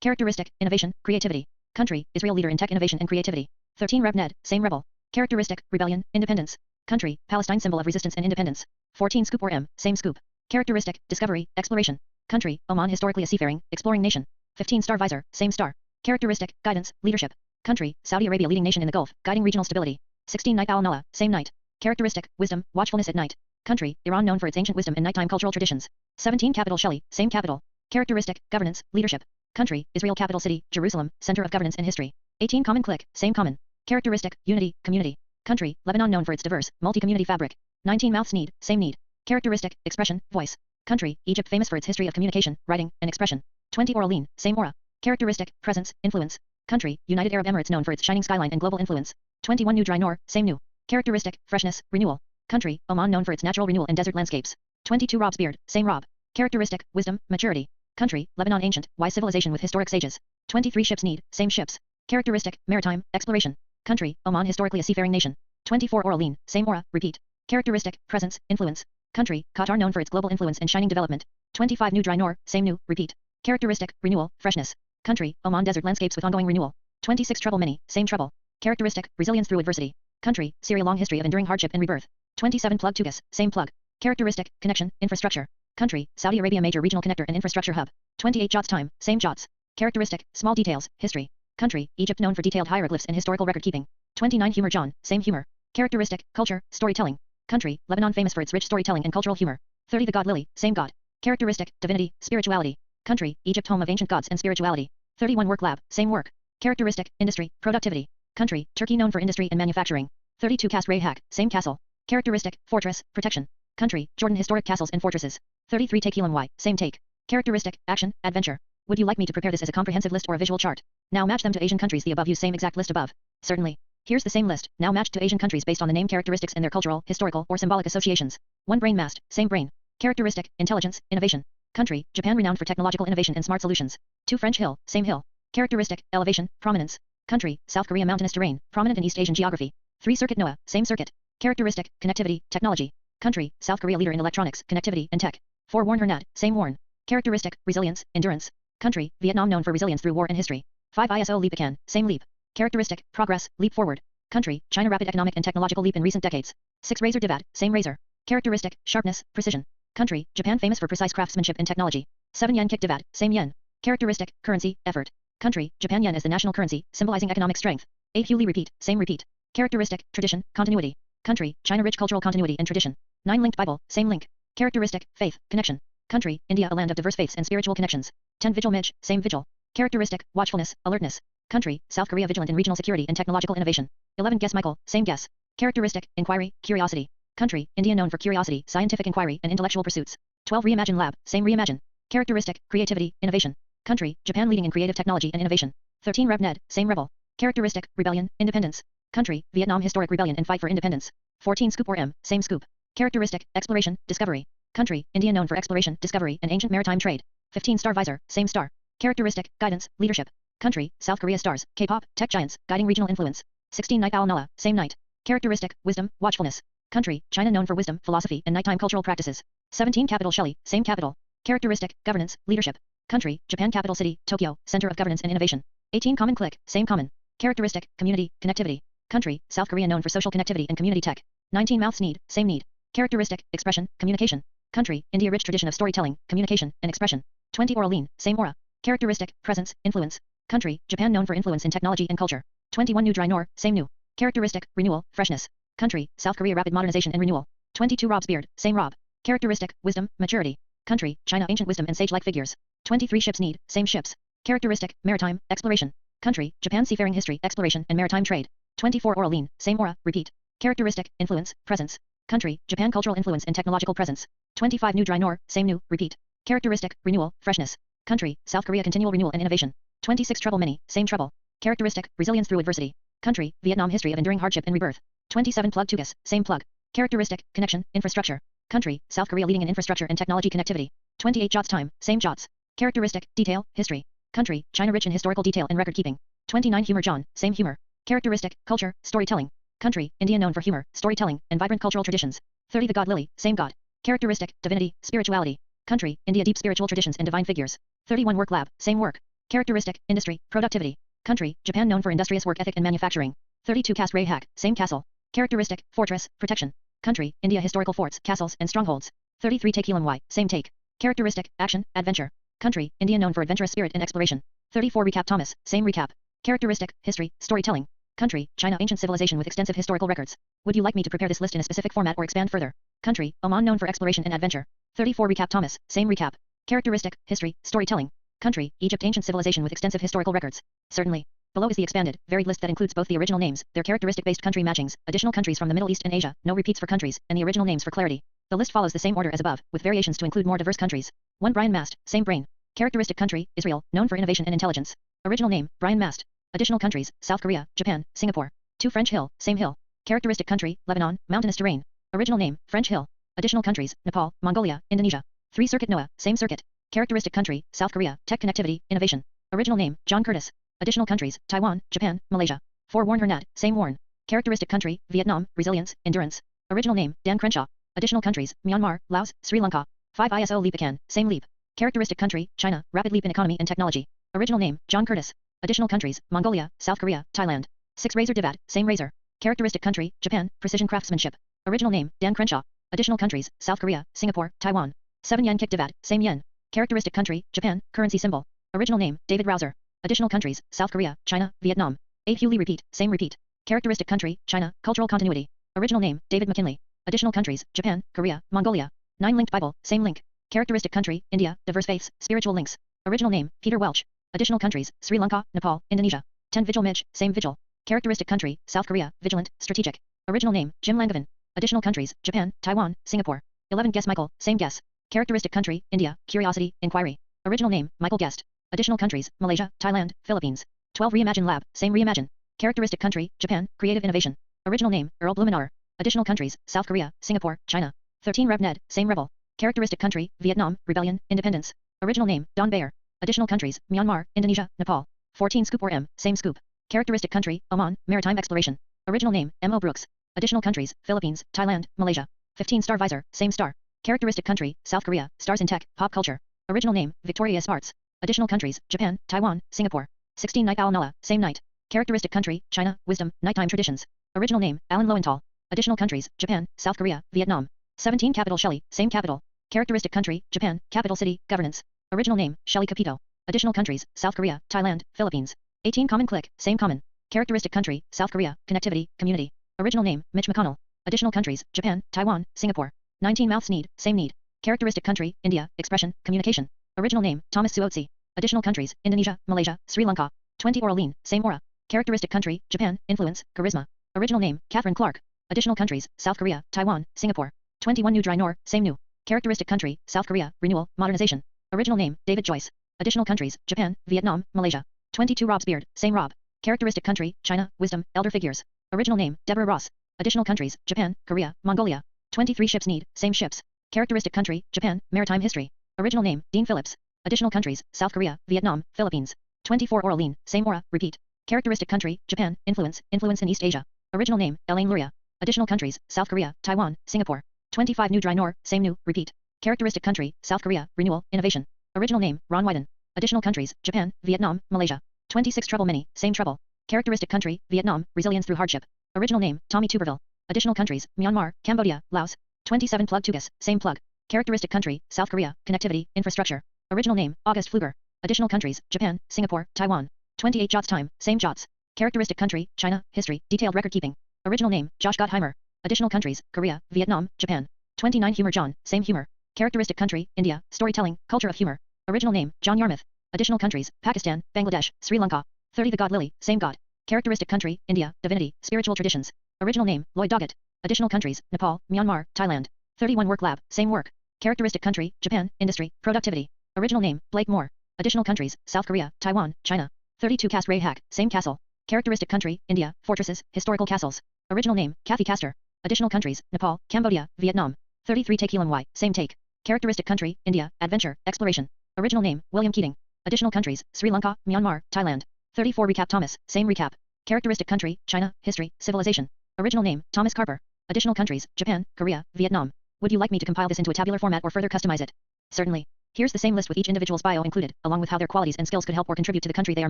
Characteristic, innovation, creativity. Country, Israel leader in tech innovation and creativity. 13 Reb Ned, same rebel. Characteristic, rebellion, independence. Country, Palestine symbol of resistance and independence. 14 Scoop or M, same scoop. Characteristic, discovery, exploration. Country, Oman historically a seafaring, exploring nation. 15 Star Visor, same star. Characteristic, guidance, leadership. Country, Saudi Arabia leading nation in the Gulf, guiding regional stability. 16 Night Owl Nala, same night. Characteristic, wisdom, watchfulness at night. Country, Iran known for its ancient wisdom and nighttime cultural traditions. 17 Capital Shelley, same capital. Characteristic, governance, leadership. Country, Israel capital city, Jerusalem, center of governance and history. 18 Common Click, same common. Characteristic, unity, community. Country, Lebanon known for its diverse, multi-community fabric. 19 Mouths Need, same need. Characteristic, expression, voice. Country, Egypt famous for its history of communication, writing, and expression. 20 Oral Lean, same aura. Characteristic, presence, influence. Country, United Arab Emirates known for its shining skyline and global influence. 21 New Dry Nor, same new. Characteristic, freshness, renewal. Country, Oman known for its natural renewal and desert landscapes. 22 Rob's Beard, same Rob. Characteristic, wisdom, maturity. Country, Lebanon ancient, wise civilization with historic sages. 23 Ships Need, same ships. Characteristic, maritime, exploration. Country, Oman historically a seafaring nation. 24 Oral Lean, same aura, repeat. Characteristic, presence, influence. Country, Qatar known for its global influence and shining development. 25 New Dry Nor, same new, repeat. Characteristic, renewal, freshness. Country, Oman desert landscapes with ongoing renewal. 26 Trouble Many, same trouble. Characteristic, resilience through adversity. Country, Syria long history of enduring hardship and rebirth. 27 Plug Tugas, same plug. Characteristic, connection, infrastructure. Country, Saudi Arabia major regional connector and infrastructure hub. 28 Jots Time, same Jots. Characteristic, small details, history. Country, Egypt known for detailed hieroglyphs and historical record keeping. 29 Humor John, same humor. Characteristic, culture, storytelling. Country, Lebanon famous for its rich storytelling and cultural humor. 30 The God Lily, same God. Characteristic, divinity, spirituality. Country, Egypt home of ancient gods and spirituality. 31 Work Lab, same work. Characteristic, industry, productivity. Country, Turkey known for industry and manufacturing. 32 Cast Ray Hack, same castle. Characteristic, fortress, protection. Country, Jordan historic castles and fortresses. 33 Take Elam Y, same take. Characteristic, action, adventure. Would you like me to prepare this as a comprehensive list or a visual chart? Now match them to Asian countries the above use same exact list above. Certainly. Here's the same list, now matched to Asian countries based on the name characteristics and their cultural, historical, or symbolic associations. 1 Brain Mast, same brain. Characteristic, intelligence, innovation. Country, Japan renowned for technological innovation and smart solutions. 2 French Hill, same hill. Characteristic, elevation, prominence. Country, South Korea mountainous terrain, prominent in East Asian geography. 3 Circuit Noah, same circuit. Characteristic, connectivity, technology. Country, South Korea leader in electronics, connectivity, and tech. 4 Warn Hernad, same Warn. Characteristic, resilience, endurance. Country, Vietnam known for resilience through war and history. 5 ISO Leapacan, same leap. Characteristic, progress, leap forward. Country, China rapid economic and technological leap in recent decades. 6 Razor Divad, same razor. Characteristic, sharpness, precision. Country, Japan famous for precise craftsmanship and technology. 7 Yen Kick Divad, same yen. Characteristic, currency, effort. Country, Japan yen is the national currency, symbolizing economic strength. 8 Hewley repeat, same repeat. Characteristic, tradition, continuity. Country, China rich cultural continuity and tradition. 9 Linked Bible, same link. Characteristic, faith, connection. Country, India, a land of diverse faiths and spiritual connections. 10 Vigil Midge, same vigil. Characteristic, watchfulness, alertness. Country, South Korea, vigilant in regional security and technological innovation. 11 Guess Michael, same guess. Characteristic, inquiry, curiosity. Country, India, known for curiosity, scientific inquiry and intellectual pursuits. 12 Reimagine Lab, same reimagine. Characteristic, creativity, innovation. Country, Japan, leading in creative technology and innovation. 13 Rev Ned, same rebel. Characteristic, rebellion, independence. Country, Vietnam, historic rebellion and fight for independence. 14 Scoop or M, same scoop. Characteristic, exploration, discovery. Country, India, known for exploration, discovery and ancient maritime trade. 15 Star Visor, same star. Characteristic, guidance, leadership. Country, South Korea, stars, K-pop, tech giants, guiding regional influence. 16 Night Owl Nala, same night. Characteristic, wisdom, watchfulness. Country, China, known for wisdom, philosophy and nighttime cultural practices. 17 Capital Shelley, same capital. Characteristic, governance, leadership. Country, Japan, capital city, Tokyo, center of governance and innovation. 18 Common Click, same common. Characteristic, community, connectivity. Country, South Korea, known for social connectivity and community tech. 19 Mouths Need, same need. Characteristic, expression, communication. Country, India, rich tradition of storytelling, communication, and expression. 20 Oral Lean, same aura. Characteristic, presence, influence. Country, Japan, known for influence in technology and culture. 21 New Dry Nor, same new. Characteristic, renewal, freshness. Country, South Korea, rapid modernization and renewal. 22 Rob's Beard, same Rob. Characteristic, wisdom, maturity. Country, China, ancient wisdom and sage-like figures. 23 Ships Need, same ships. Characteristic, maritime, exploration. Country, Japan, seafaring history, exploration and maritime trade. 24 Oral Lean, same aura, repeat. Characteristic, influence, presence. Country, Japan, cultural influence and technological presence. 25 New Dry Nor, same new, repeat. Characteristic, renewal, freshness. Country, South Korea, continual renewal and innovation. 26 Trouble Many, same trouble. Characteristic, resilience through adversity. Country, Vietnam, history of enduring hardship and rebirth. 27 Plug Tugas, same plug. Characteristic, connection, infrastructure. Country, South Korea, leading in infrastructure and technology connectivity. 28 Jots Time, same Jots. Characteristic, detail, history. Country, China, rich in historical detail and record keeping. 29 Humor John, same humor. Characteristic, culture, storytelling. Country, India, known for humor, storytelling, and vibrant cultural traditions. 30 The God Lily, same God. Characteristic, divinity, spirituality. Country, India, deep spiritual traditions and divine figures. 31 Work Lab, same work. Characteristic, industry, productivity. Country, Japan, known for industrious work ethic and manufacturing. 32 Cast Ray Hack, same castle. Characteristic, fortress, protection. Country, India, historical forts, castles, and strongholds. 33 Take Helam Y, same take. Characteristic, action, adventure. Country, India, known for adventurous spirit and exploration. 34 Recap Thomas, same recap. Characteristic, history, storytelling. Country, China, ancient civilization with extensive historical records. Would you like me to prepare this list in a specific format or expand further? Country, Oman, known for exploration and adventure. 34 Recap Thomas, same recap. Characteristic, history, storytelling. Country, Egypt, ancient civilization with extensive historical records. Certainly. Below is the expanded, varied list that includes both the original names, their characteristic-based country matchings, additional countries from the Middle East and Asia, no repeats for countries, and the original names for clarity. The list follows the same order as above, with variations to include more diverse countries. 1 Brian Mast, same brain. Characteristic country, Israel, known for innovation and intelligence. Original name, Brian Mast. Additional countries, South Korea, Japan, Singapore. 2 French Hill, same hill. Characteristic country, Lebanon, mountainous terrain. Original name, French Hill. Additional countries, Nepal, Mongolia, Indonesia. 3 Circuit Noah, same circuit. Characteristic country, South Korea, tech connectivity, innovation. Original name, John Curtis. Additional countries, Taiwan, Japan, Malaysia. 4 Warren Hernad, same Warren. Characteristic country, Vietnam, resilience, endurance. Original name, Dan Crenshaw. Additional countries, Myanmar, Laos, Sri Lanka. 5 ISO Leapacan, same leap. Characteristic country, China, rapid leap in economy and technology. Original name, John Curtis. Additional countries, Mongolia, South Korea, Thailand. 6 Razor Divat, same razor. Characteristic country, Japan, precision craftsmanship. Original name, Dan Crenshaw. Additional countries, South Korea, Singapore, Taiwan. 7 Yen Kick Divat, same yen. Characteristic country, Japan, currency symbol. Original name, David Rouser. Additional countries, South Korea, China, Vietnam. 8 Hewley Repeat, same repeat. Characteristic country, China, cultural continuity. Original name, David McKinley. Additional countries, Japan, Korea, Mongolia. 9 Linked Bible, same link. Characteristic country, India, diverse faiths, spiritual links. Original name, Peter Welch. Additional countries, Sri Lanka, Nepal, Indonesia. 10 Vigil Midge, same vigil. Characteristic country, South Korea, vigilant, strategic. Original name, Jim Langevin. Additional countries, Japan, Taiwan, Singapore. 11 Guess Michael, same guess. Characteristic country, India, curiosity, inquiry. Original name, Michael Guest. Additional countries, Malaysia, Thailand, Philippines. 12 Reimagine Lab, same reimagine. Characteristic country, Japan, creative innovation. Original name, Earl Blumenauer. Additional countries, South Korea, Singapore, China. 13 Rev Ned, same rebel. Characteristic country, Vietnam, rebellion, independence. Original name, Don Beyer. Additional countries, Myanmar, Indonesia, Nepal. 14 Scoop or M, same scoop. Characteristic country, Oman, maritime exploration. Original name, M.O. Brooks. Additional countries, Philippines, Thailand, Malaysia. 15 Star Visor, same star. Characteristic country, South Korea, stars in tech, pop culture. Original name, Victoria Sparts. Additional countries, Japan, Taiwan, Singapore. 16 Night Owl Nala, same night. Characteristic country, China, wisdom, nighttime traditions. Original name, Alan Lowenthal. Additional countries, Japan, South Korea, Vietnam. 17 Capital Shelley, same capital. Characteristic country, Japan, capital city, governance. Original name, Shelley Capito. Additional countries, South Korea, Thailand, Philippines. 18 Common Click, same common. Characteristic country, South Korea, connectivity, community. Original name, Mitch McConnell. Additional countries, Japan, Taiwan, Singapore. 19 Mouths Need, same need. Characteristic country, India, expression, communication. Original name, Thomas Suotsi. Additional countries, Indonesia, Malaysia, Sri Lanka. 20 Oral lean, same aura. Characteristic country, Japan, influence, charisma. Original name, Katherine Clark. Additional countries, South Korea, Taiwan, Singapore. 21 New dry nor, same new. Characteristic country, South Korea, renewal, modernization. Original name, David Joyce. Additional countries, Japan, Vietnam, Malaysia. 22 Rob's beard, same Rob. Characteristic country, China, wisdom, elder figures. Original name, Deborah Ross. Additional countries, Japan, Korea, Mongolia. 23 ships need, same ships. Characteristic country, Japan, maritime history. Original name, Dean Phillips. Additional countries, South Korea, Vietnam, Philippines. 24 Oral lean, same aura, repeat. Characteristic country, Japan, influence in East Asia. Original name, Elaine Luria. Additional countries, South Korea, Taiwan, Singapore. 25 New dry nor, same new, repeat. Characteristic country, South Korea, renewal, innovation. Original name, Ron Wyden. Additional countries, Japan, Vietnam, Malaysia. 26 Trouble many, same trouble. Characteristic country, Vietnam, resilience through hardship. Original name, Tommy Tuberville. Additional countries, Myanmar, Cambodia, Laos. 27 Plug Tugas, same plug. Characteristic country, South Korea, connectivity, infrastructure. Original name, August Pfluger. Additional countries, Japan, Singapore, Taiwan. 28 Jots time, same Jots. Characteristic country, China, history, detailed record keeping. Original name, Josh Gottheimer. Additional countries, Korea, Vietnam, Japan. 29 Humor John, same humor. Characteristic country, India, storytelling, culture of humor. Original name, John Yarmouth. Additional countries, Pakistan, Bangladesh, Sri Lanka. 30 The God Lily, same God. Characteristic country, India, divinity, spiritual traditions. Original name, Lloyd Doggett. Additional countries, Nepal, Myanmar, Thailand. 31 Work Lab, same work. Characteristic country, Japan, industry, productivity. Original name, Blake Moore. Additional countries, South Korea, Taiwan, China. 32 Cast Ray Hack, same castle. Characteristic country, India, fortresses, historical castles. Original name, Kathy Castor. Additional countries, Nepal, Cambodia, Vietnam. 33 Take Elam Y, same take. Characteristic country, India, adventure, exploration. Original name, William Keating. Additional countries, Sri Lanka, Myanmar, Thailand. 34 Recap Thomas, same recap. Characteristic country, China, history, civilization. Original name, Thomas Carper. Additional countries, Japan, Korea, Vietnam. Would you like me to compile this into a tabular format or further customize it? Certainly. Here's the same list with each individual's bio included, along with how their qualities and skills could help or contribute to the country they are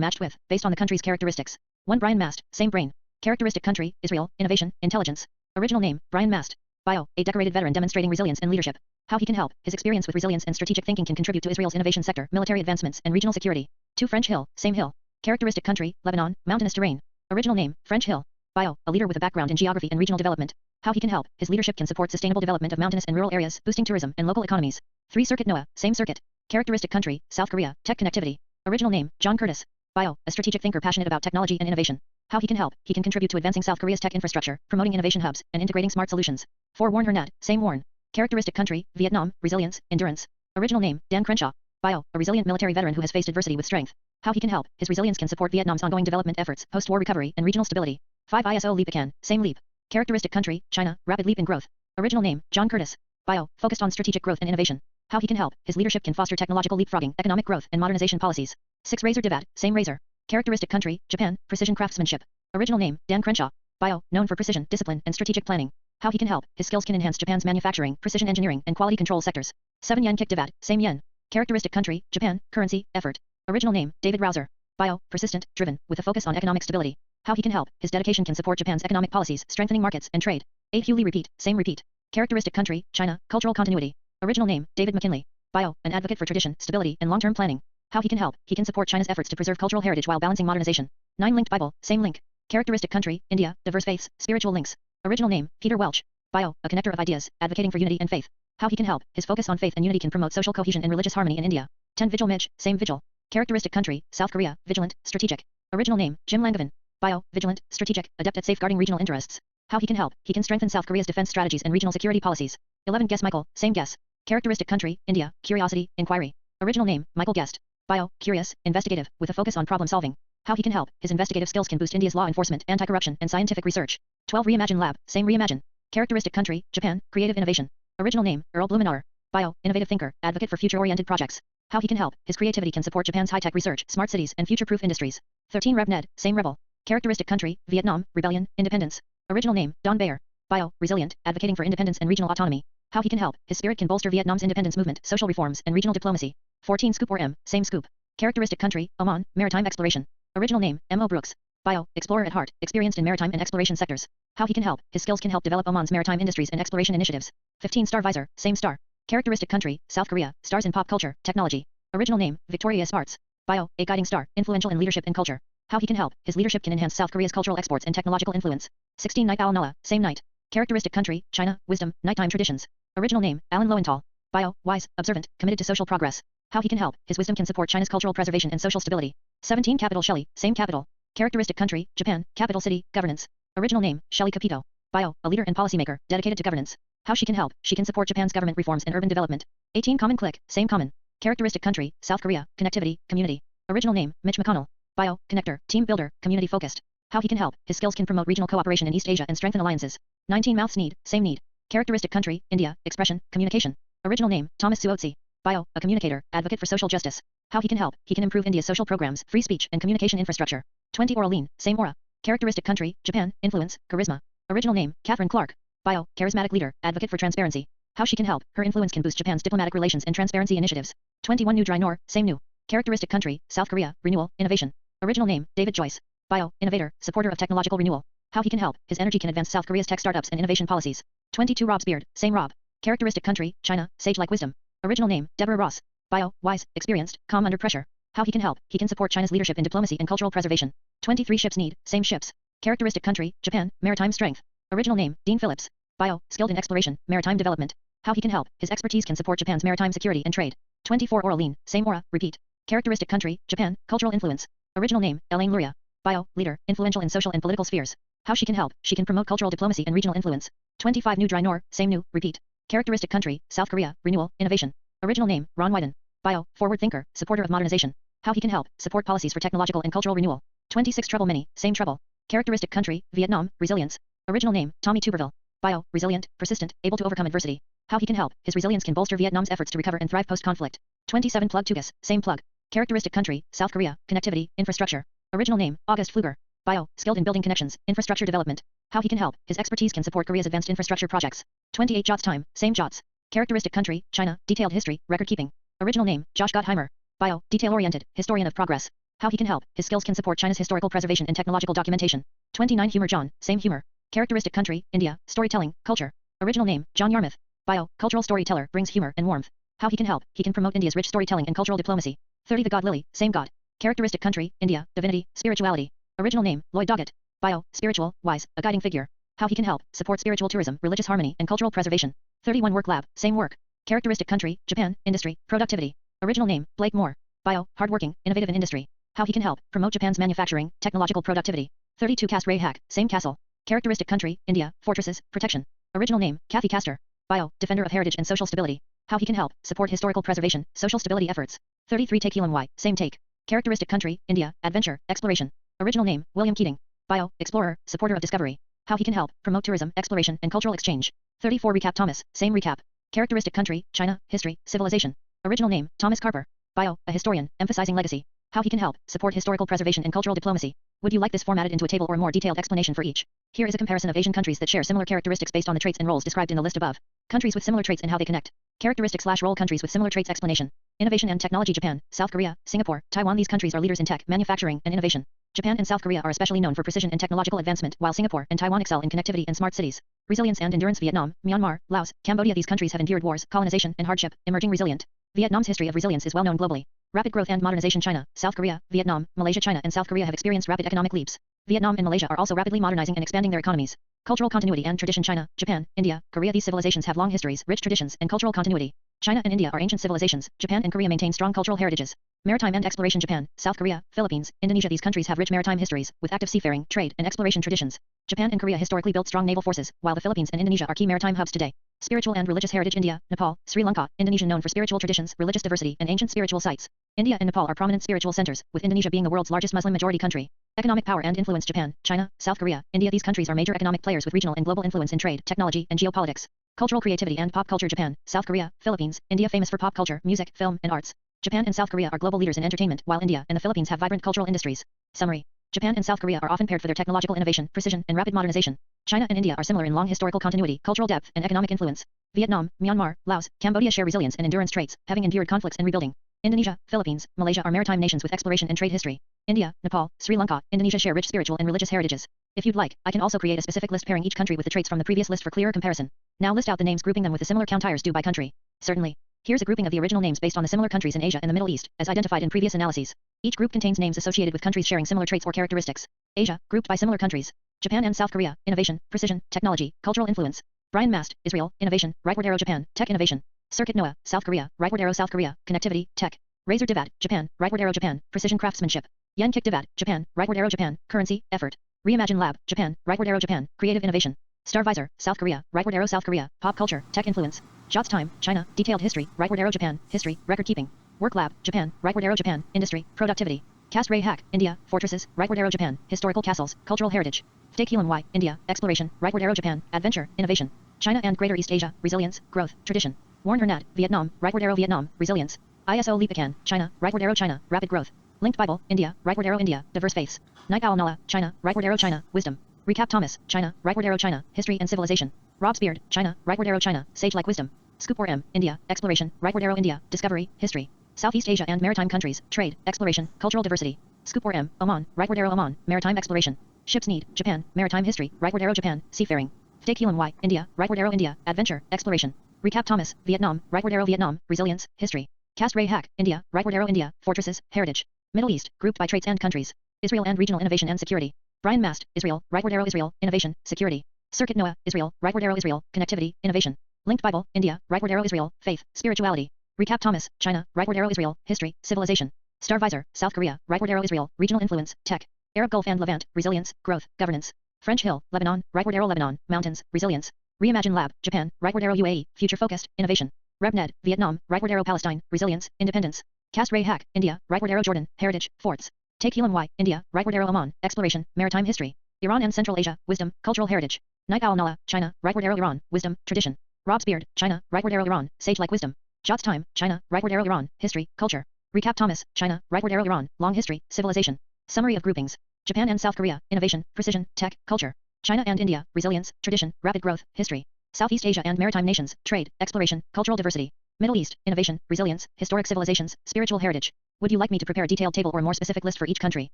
matched with, based on the country's characteristics. 1 Brian Mast, same brain. Characteristic country, Israel, innovation, intelligence. Original name, Brian Mast. Bio, a decorated veteran demonstrating resilience and leadership. How he can help, his experience with resilience and strategic thinking can contribute to Israel's innovation sector, military advancements, and regional security. 2 French Hill, same hill. Characteristic country, Lebanon, mountainous terrain. Original name, French Hill. Bio, a leader with a background in geography and regional development. How he can help, his leadership can support sustainable development of mountainous and rural areas, boosting tourism and local economies. 3 Circuit Noah, same circuit. Characteristic country, South Korea, tech connectivity. Original name, John Curtis. Bio, a strategic thinker passionate about technology and innovation. How he can help, he can contribute to advancing South Korea's tech infrastructure, promoting innovation hubs, and integrating smart solutions. 4 Warren Hernat, same Warren. Characteristic country, Vietnam, resilience, endurance. Original name, Dan Crenshaw. Bio, a resilient military veteran who has faced adversity with strength. How he can help, his resilience can support Vietnam's ongoing development efforts, post-war recovery, and regional stability. 5 ISO Leapacan, same leap. Characteristic country, China, rapid leap in growth. Original name, John Curtis. Bio, focused on strategic growth and innovation. How he can help, his leadership can foster technological leapfrogging, economic growth, and modernization policies. 6 Razor Divat, same razor. Characteristic country, Japan, precision craftsmanship. Original name, Dan Crenshaw. Bio, known for precision, discipline, and strategic planning. How he can help, his skills can enhance Japan's manufacturing, precision engineering, and quality control sectors. 7 Yen Kick Divat, same yen. Characteristic country, Japan, currency, effort. Original name, David Rouser. Bio, persistent, driven, with a focus on economic stability. How he can help, his dedication can support Japan's economic policies, strengthening markets and trade. 8 Hugh Lee Repeat, same repeat. Characteristic country, China, cultural continuity. Original name, David McKinley. Bio, an advocate for tradition, stability, and long-term planning. How he can help, he can support China's efforts to preserve cultural heritage while balancing modernization. 9 Linked Bible, same link. Characteristic country, India, diverse faiths, spiritual links. Original name, Peter Welch. Bio, a connector of ideas, advocating for unity and faith. How he can help, his focus on faith and unity can promote social cohesion and religious harmony in India. 10 Vigil Midge, same vigil. Characteristic country, South Korea, vigilant, strategic. Original name, Jim Langevin. Bio, vigilant, strategic, adept at safeguarding regional interests. How he can help, he can strengthen South Korea's defense strategies and regional security policies. 11 Guess Michael, same guess. Characteristic country, India, curiosity, inquiry. Original name, Michael Guest. Bio, curious, investigative, with a focus on problem solving. How he can help, his investigative skills can boost India's law enforcement, anti-corruption, and scientific research. 12 Reimagine Lab, same Reimagine. Characteristic country, Japan, creative innovation. Original name, Earl Blumenauer. Bio, innovative thinker, advocate for future-oriented projects. How he can help, his creativity can support Japan's high-tech research, smart cities, and future-proof industries. 13 Rev Ned, same rebel. Characteristic country, Vietnam, rebellion, independence. Original name, Don Beyer. Bio, resilient, advocating for independence and regional autonomy. How he can help, his spirit can bolster Vietnam's independence movement, social reforms, and regional diplomacy. 14 Scoop or M, same scoop. Characteristic country, Oman, maritime exploration. Original name, M.O. Brooks. Bio, explorer at heart, experienced in maritime and exploration sectors. How he can help, his skills can help develop Oman's maritime industries and exploration initiatives. 15 Star Visor, same star. Characteristic country, South Korea, stars in pop culture, technology. Original name, Victoria Smarts. Bio, a guiding star, influential in leadership and culture. How he can help, his leadership can enhance South Korea's cultural exports and technological influence. 16 Night Owl Nala, same night. Characteristic country, China, wisdom, nighttime traditions. Original name, Alan Lowenthal. Bio, wise, observant, committed to social progress. How he can help, his wisdom can support China's cultural preservation and social stability. 17 Capital Shelley, same capital. Characteristic country, Japan, capital city, governance. Original name, Shelley Capito. Bio, a leader and policymaker, dedicated to governance. How she can help, she can support Japan's government reforms and urban development. 18 Common click, same common. Characteristic country, South Korea, connectivity, community. Original name, Mitch McConnell. Bio, connector, team builder, community focused. How he can help, his skills can promote regional cooperation in East Asia and strengthen alliances. 19 Mouths need, same need. Characteristic country, India, expression, communication. Original name, Thomas Suotsi. Bio, a communicator, advocate for social justice. How he can help, he can improve India's social programs, free speech and communication infrastructure. 20 Oral lean, same aura. Characteristic country, Japan, influence, charisma. Original name, Katherine Clark. Bio, charismatic leader, advocate for transparency. How she can help, her influence can boost Japan's diplomatic relations and transparency initiatives. 21 New Dry Nor, same new. Characteristic country, South Korea, renewal, innovation. Original name, David Joyce. Bio, innovator, supporter of technological renewal. How he can help, his energy can advance South Korea's tech startups and innovation policies. 22 Rob's beard, same Rob. Characteristic country, China, sage-like wisdom. Original name, Deborah Ross. Bio, wise, experienced, calm under pressure. How he can help, he can support China's leadership in diplomacy and cultural preservation. 23 Ships need, same ships. Characteristic country, Japan, maritime strength. Original name, Dean Phillips. Bio, skilled in exploration, maritime development. How he can help, his expertise can support Japan's maritime security and trade. 24 Oral lean, same aura, repeat. Characteristic country, Japan, cultural influence. Original name, Elaine Luria. Bio, leader, influential in social and political spheres. How she can help, she can promote cultural diplomacy and regional influence. 25 New Dry Nor, same new, repeat. Characteristic country, South Korea, renewal, innovation. Original name, Ron Wyden. Bio, forward thinker, supporter of modernization. How he can help, support policies for technological and cultural renewal. 26 Trouble many, same trouble. Characteristic country, Vietnam, resilience. Original name, Tommy Tuberville. Bio, resilient, persistent, able to overcome adversity. How he can help, his resilience can bolster Vietnam's efforts to recover and thrive post-conflict. 27 Plug Tugas, same plug. Characteristic country, South Korea, connectivity, infrastructure. Original name, August Pfluger. Bio, skilled in building connections, infrastructure development. How he can help, his expertise can support Korea's advanced infrastructure projects. 28 Jots time, same Jots. Characteristic country, China, detailed history, record keeping. Original name, Josh Gottheimer. Bio, detail-oriented, historian of progress. How he can help, his skills can support China's historical preservation and technological documentation. 29 Humor John, same humor. Characteristic country, India, storytelling, culture. Original name, John Yarmouth. Bio, cultural storyteller, brings humor and warmth. How he can help, he can promote India's rich storytelling and cultural diplomacy. 30 The God Lily, same God. Characteristic country, India, divinity, spirituality. Original name, Lloyd Doggett. Bio, spiritual, wise, a guiding figure. How he can help, support spiritual tourism, religious harmony, and cultural preservation. 31 Work Lab, same work. Characteristic country, Japan, industry, productivity. Original name, Blake Moore. Bio, hardworking, innovative in industry. How he can help, promote Japan's manufacturing, technological productivity. 32 Cast Ray Hack, same castle. Characteristic country, India, fortresses, protection. Original name, Kathy Castor. Bio, defender of heritage and social stability. How he can help, support historical preservation, social stability efforts. 33 Take Helam Y, same take. Characteristic country, India, adventure, exploration. Original name, William Keating. Bio, explorer, supporter of discovery. How he can help, promote tourism, exploration, and cultural exchange. 34 Recap Thomas, same recap. Characteristic country, China, history, civilization. Original name, Thomas Carper. Bio, a historian, emphasizing legacy. How he can help, support historical preservation and cultural diplomacy. Would you like this formatted into a table or a more detailed explanation for each? Here is a comparison of Asian countries that share similar characteristics based on the traits and roles described in the list above. Countries with similar traits and how they connect. Characteristics/role countries with similar traits explanation. Innovation and technology Japan, South Korea, Singapore, Taiwan. These countries are leaders in tech, manufacturing, and innovation. Japan and South Korea are especially known for precision and technological advancement, while Singapore and Taiwan excel in connectivity and smart cities. Resilience and endurance Vietnam, Myanmar, Laos, Cambodia. These countries have endured wars, colonization, and hardship, emerging resilient. Vietnam's history of resilience is well known globally. Rapid growth and modernization China, South Korea, Vietnam, Malaysia. China and South Korea have experienced rapid economic leaps. Vietnam and Malaysia are also rapidly modernizing and expanding their economies. Cultural continuity and tradition China, Japan, India, Korea. These civilizations have long histories, rich traditions, and cultural continuity. China and India are ancient civilizations. Japan and Korea maintain strong cultural heritages. Maritime and exploration Japan, South Korea, Philippines, Indonesia. These countries have rich maritime histories, with active seafaring, trade, and exploration traditions. Japan and Korea historically built strong naval forces, while the Philippines and Indonesia are key maritime hubs today. Spiritual and religious heritage India, Nepal, Sri Lanka, Indonesia known for spiritual traditions, religious diversity, and ancient spiritual sites. India and Nepal are prominent spiritual centers, with Indonesia being the world's largest Muslim-majority country. Economic power and influence Japan, China, South Korea, India. These countries are major economic players with regional and global influence in trade, technology, and geopolitics. Cultural creativity and pop culture Japan, South Korea, Philippines, India famous for pop culture, music, film, and arts. Japan and South Korea are global leaders in entertainment, while India and the Philippines have vibrant cultural industries. Summary. Japan and South Korea are often paired for their technological innovation, precision, and rapid modernization. China and India are similar in long historical continuity, cultural depth, and economic influence. Vietnam, Myanmar, Laos, Cambodia share resilience and endurance traits, having endured conflicts and rebuilding. Indonesia, Philippines, Malaysia are maritime nations with exploration and trade history. India, Nepal, Sri Lanka, Indonesia share rich spiritual and religious heritages. If you'd like, I can also create a specific list pairing each country with the traits from the previous list for clearer comparison. Now list out the names grouping them with the similar countires due by country. Certainly. Here's a grouping of the original names based on the similar countries in Asia and the Middle East, as identified in previous analyses. Each group contains names associated with countries sharing similar traits or characteristics. Asia, grouped by similar countries. Japan and South Korea, innovation, precision, technology, cultural influence. Brian Mast, Israel, innovation, rightward arrow Japan, tech innovation. Circuit Noah, South Korea, rightward arrow South Korea, connectivity, tech. Razor Divat, Japan, rightward arrow Japan, precision craftsmanship. Yen Kick Divat, Japan, rightward arrow Japan, currency, effort. Reimagine Lab, Japan, rightward arrow Japan, creative innovation. Starvisor, South Korea, rightward arrow South Korea, pop culture, tech influence. Shots Time, China, detailed history, rightward arrow Japan, history, record keeping. Work Lab, Japan, rightward arrow Japan, industry, productivity. Cast Ray Hack, India, fortresses, rightward arrow Japan, historical castles, cultural heritage. Take Helam Y, India, exploration, rightward arrow Japan, adventure, innovation. China and Greater East Asia, resilience, growth, tradition. Warren Hernat, Vietnam, rightward arrow Vietnam, resilience. ISO Lipican, China, rightward arrow China, rapid growth. Linked Bible, India, rightward arrow India, diverse faiths. Night Owl Nala, China, rightward arrow China, wisdom. Recap Thomas, China, rightward arrow China, history and civilization. Rob's Beard, China, rightward arrow China, sage-like wisdom. Scoop or M, India, exploration, rightward arrow India, discovery, history. Southeast Asia and maritime countries, trade, exploration, cultural diversity. Scoop or M, Oman, rightward arrow Oman, maritime exploration. Ship's Need, Japan, maritime history, rightward arrow Japan, seafaring. Take Helam Y, India, rightward arrow India, adventure, exploration. Recap Thomas, Vietnam, rightward arrow Vietnam, resilience, history. Cast Ray Hack, India, rightward arrow India, fortresses, heritage. Middle East, grouped by traits and countries. Israel and regional innovation and security. Brian Mast, Israel, rightward arrow Israel, innovation, security. Circuit Noah, Israel, rightward arrow Israel, connectivity, innovation. Linked Bible, India, rightward arrow Israel, faith, spirituality. Recap Thomas, China, rightward arrow Israel, history, civilization. Starvisor, South Korea, rightward arrow Israel, regional influence, tech. Arab Gulf and Levant, resilience, growth, governance. French Hill, Lebanon, rightward arrow Lebanon, mountains, resilience. Reimagine Lab, Japan, rightward arrow UAE, future-focused, innovation. RebNed, Vietnam, rightward arrow Palestine, resilience, independence. Cast Ray Hack, India, rightward arrow Jordan, heritage, forts. Take Helam Y, India, rightward arrow Oman, exploration, maritime history. Iran and Central Asia, wisdom, cultural heritage. Night Owl Nala, China, rightward arrow Iran, wisdom, tradition. Rob's Beard, China, rightward arrow Iran, sage-like wisdom. Shots Time, China, rightward arrow Iran, history, culture. Recap Thomas, China, rightward arrow Iran, long history, civilization. Summary of groupings. Japan and South Korea, innovation, precision, tech, culture. China and India, resilience, tradition, rapid growth, history. Southeast Asia and maritime nations, trade, exploration, cultural diversity. Middle East, innovation, resilience, historic civilizations, spiritual heritage. Would you like me to prepare a detailed table or a more specific list for each country?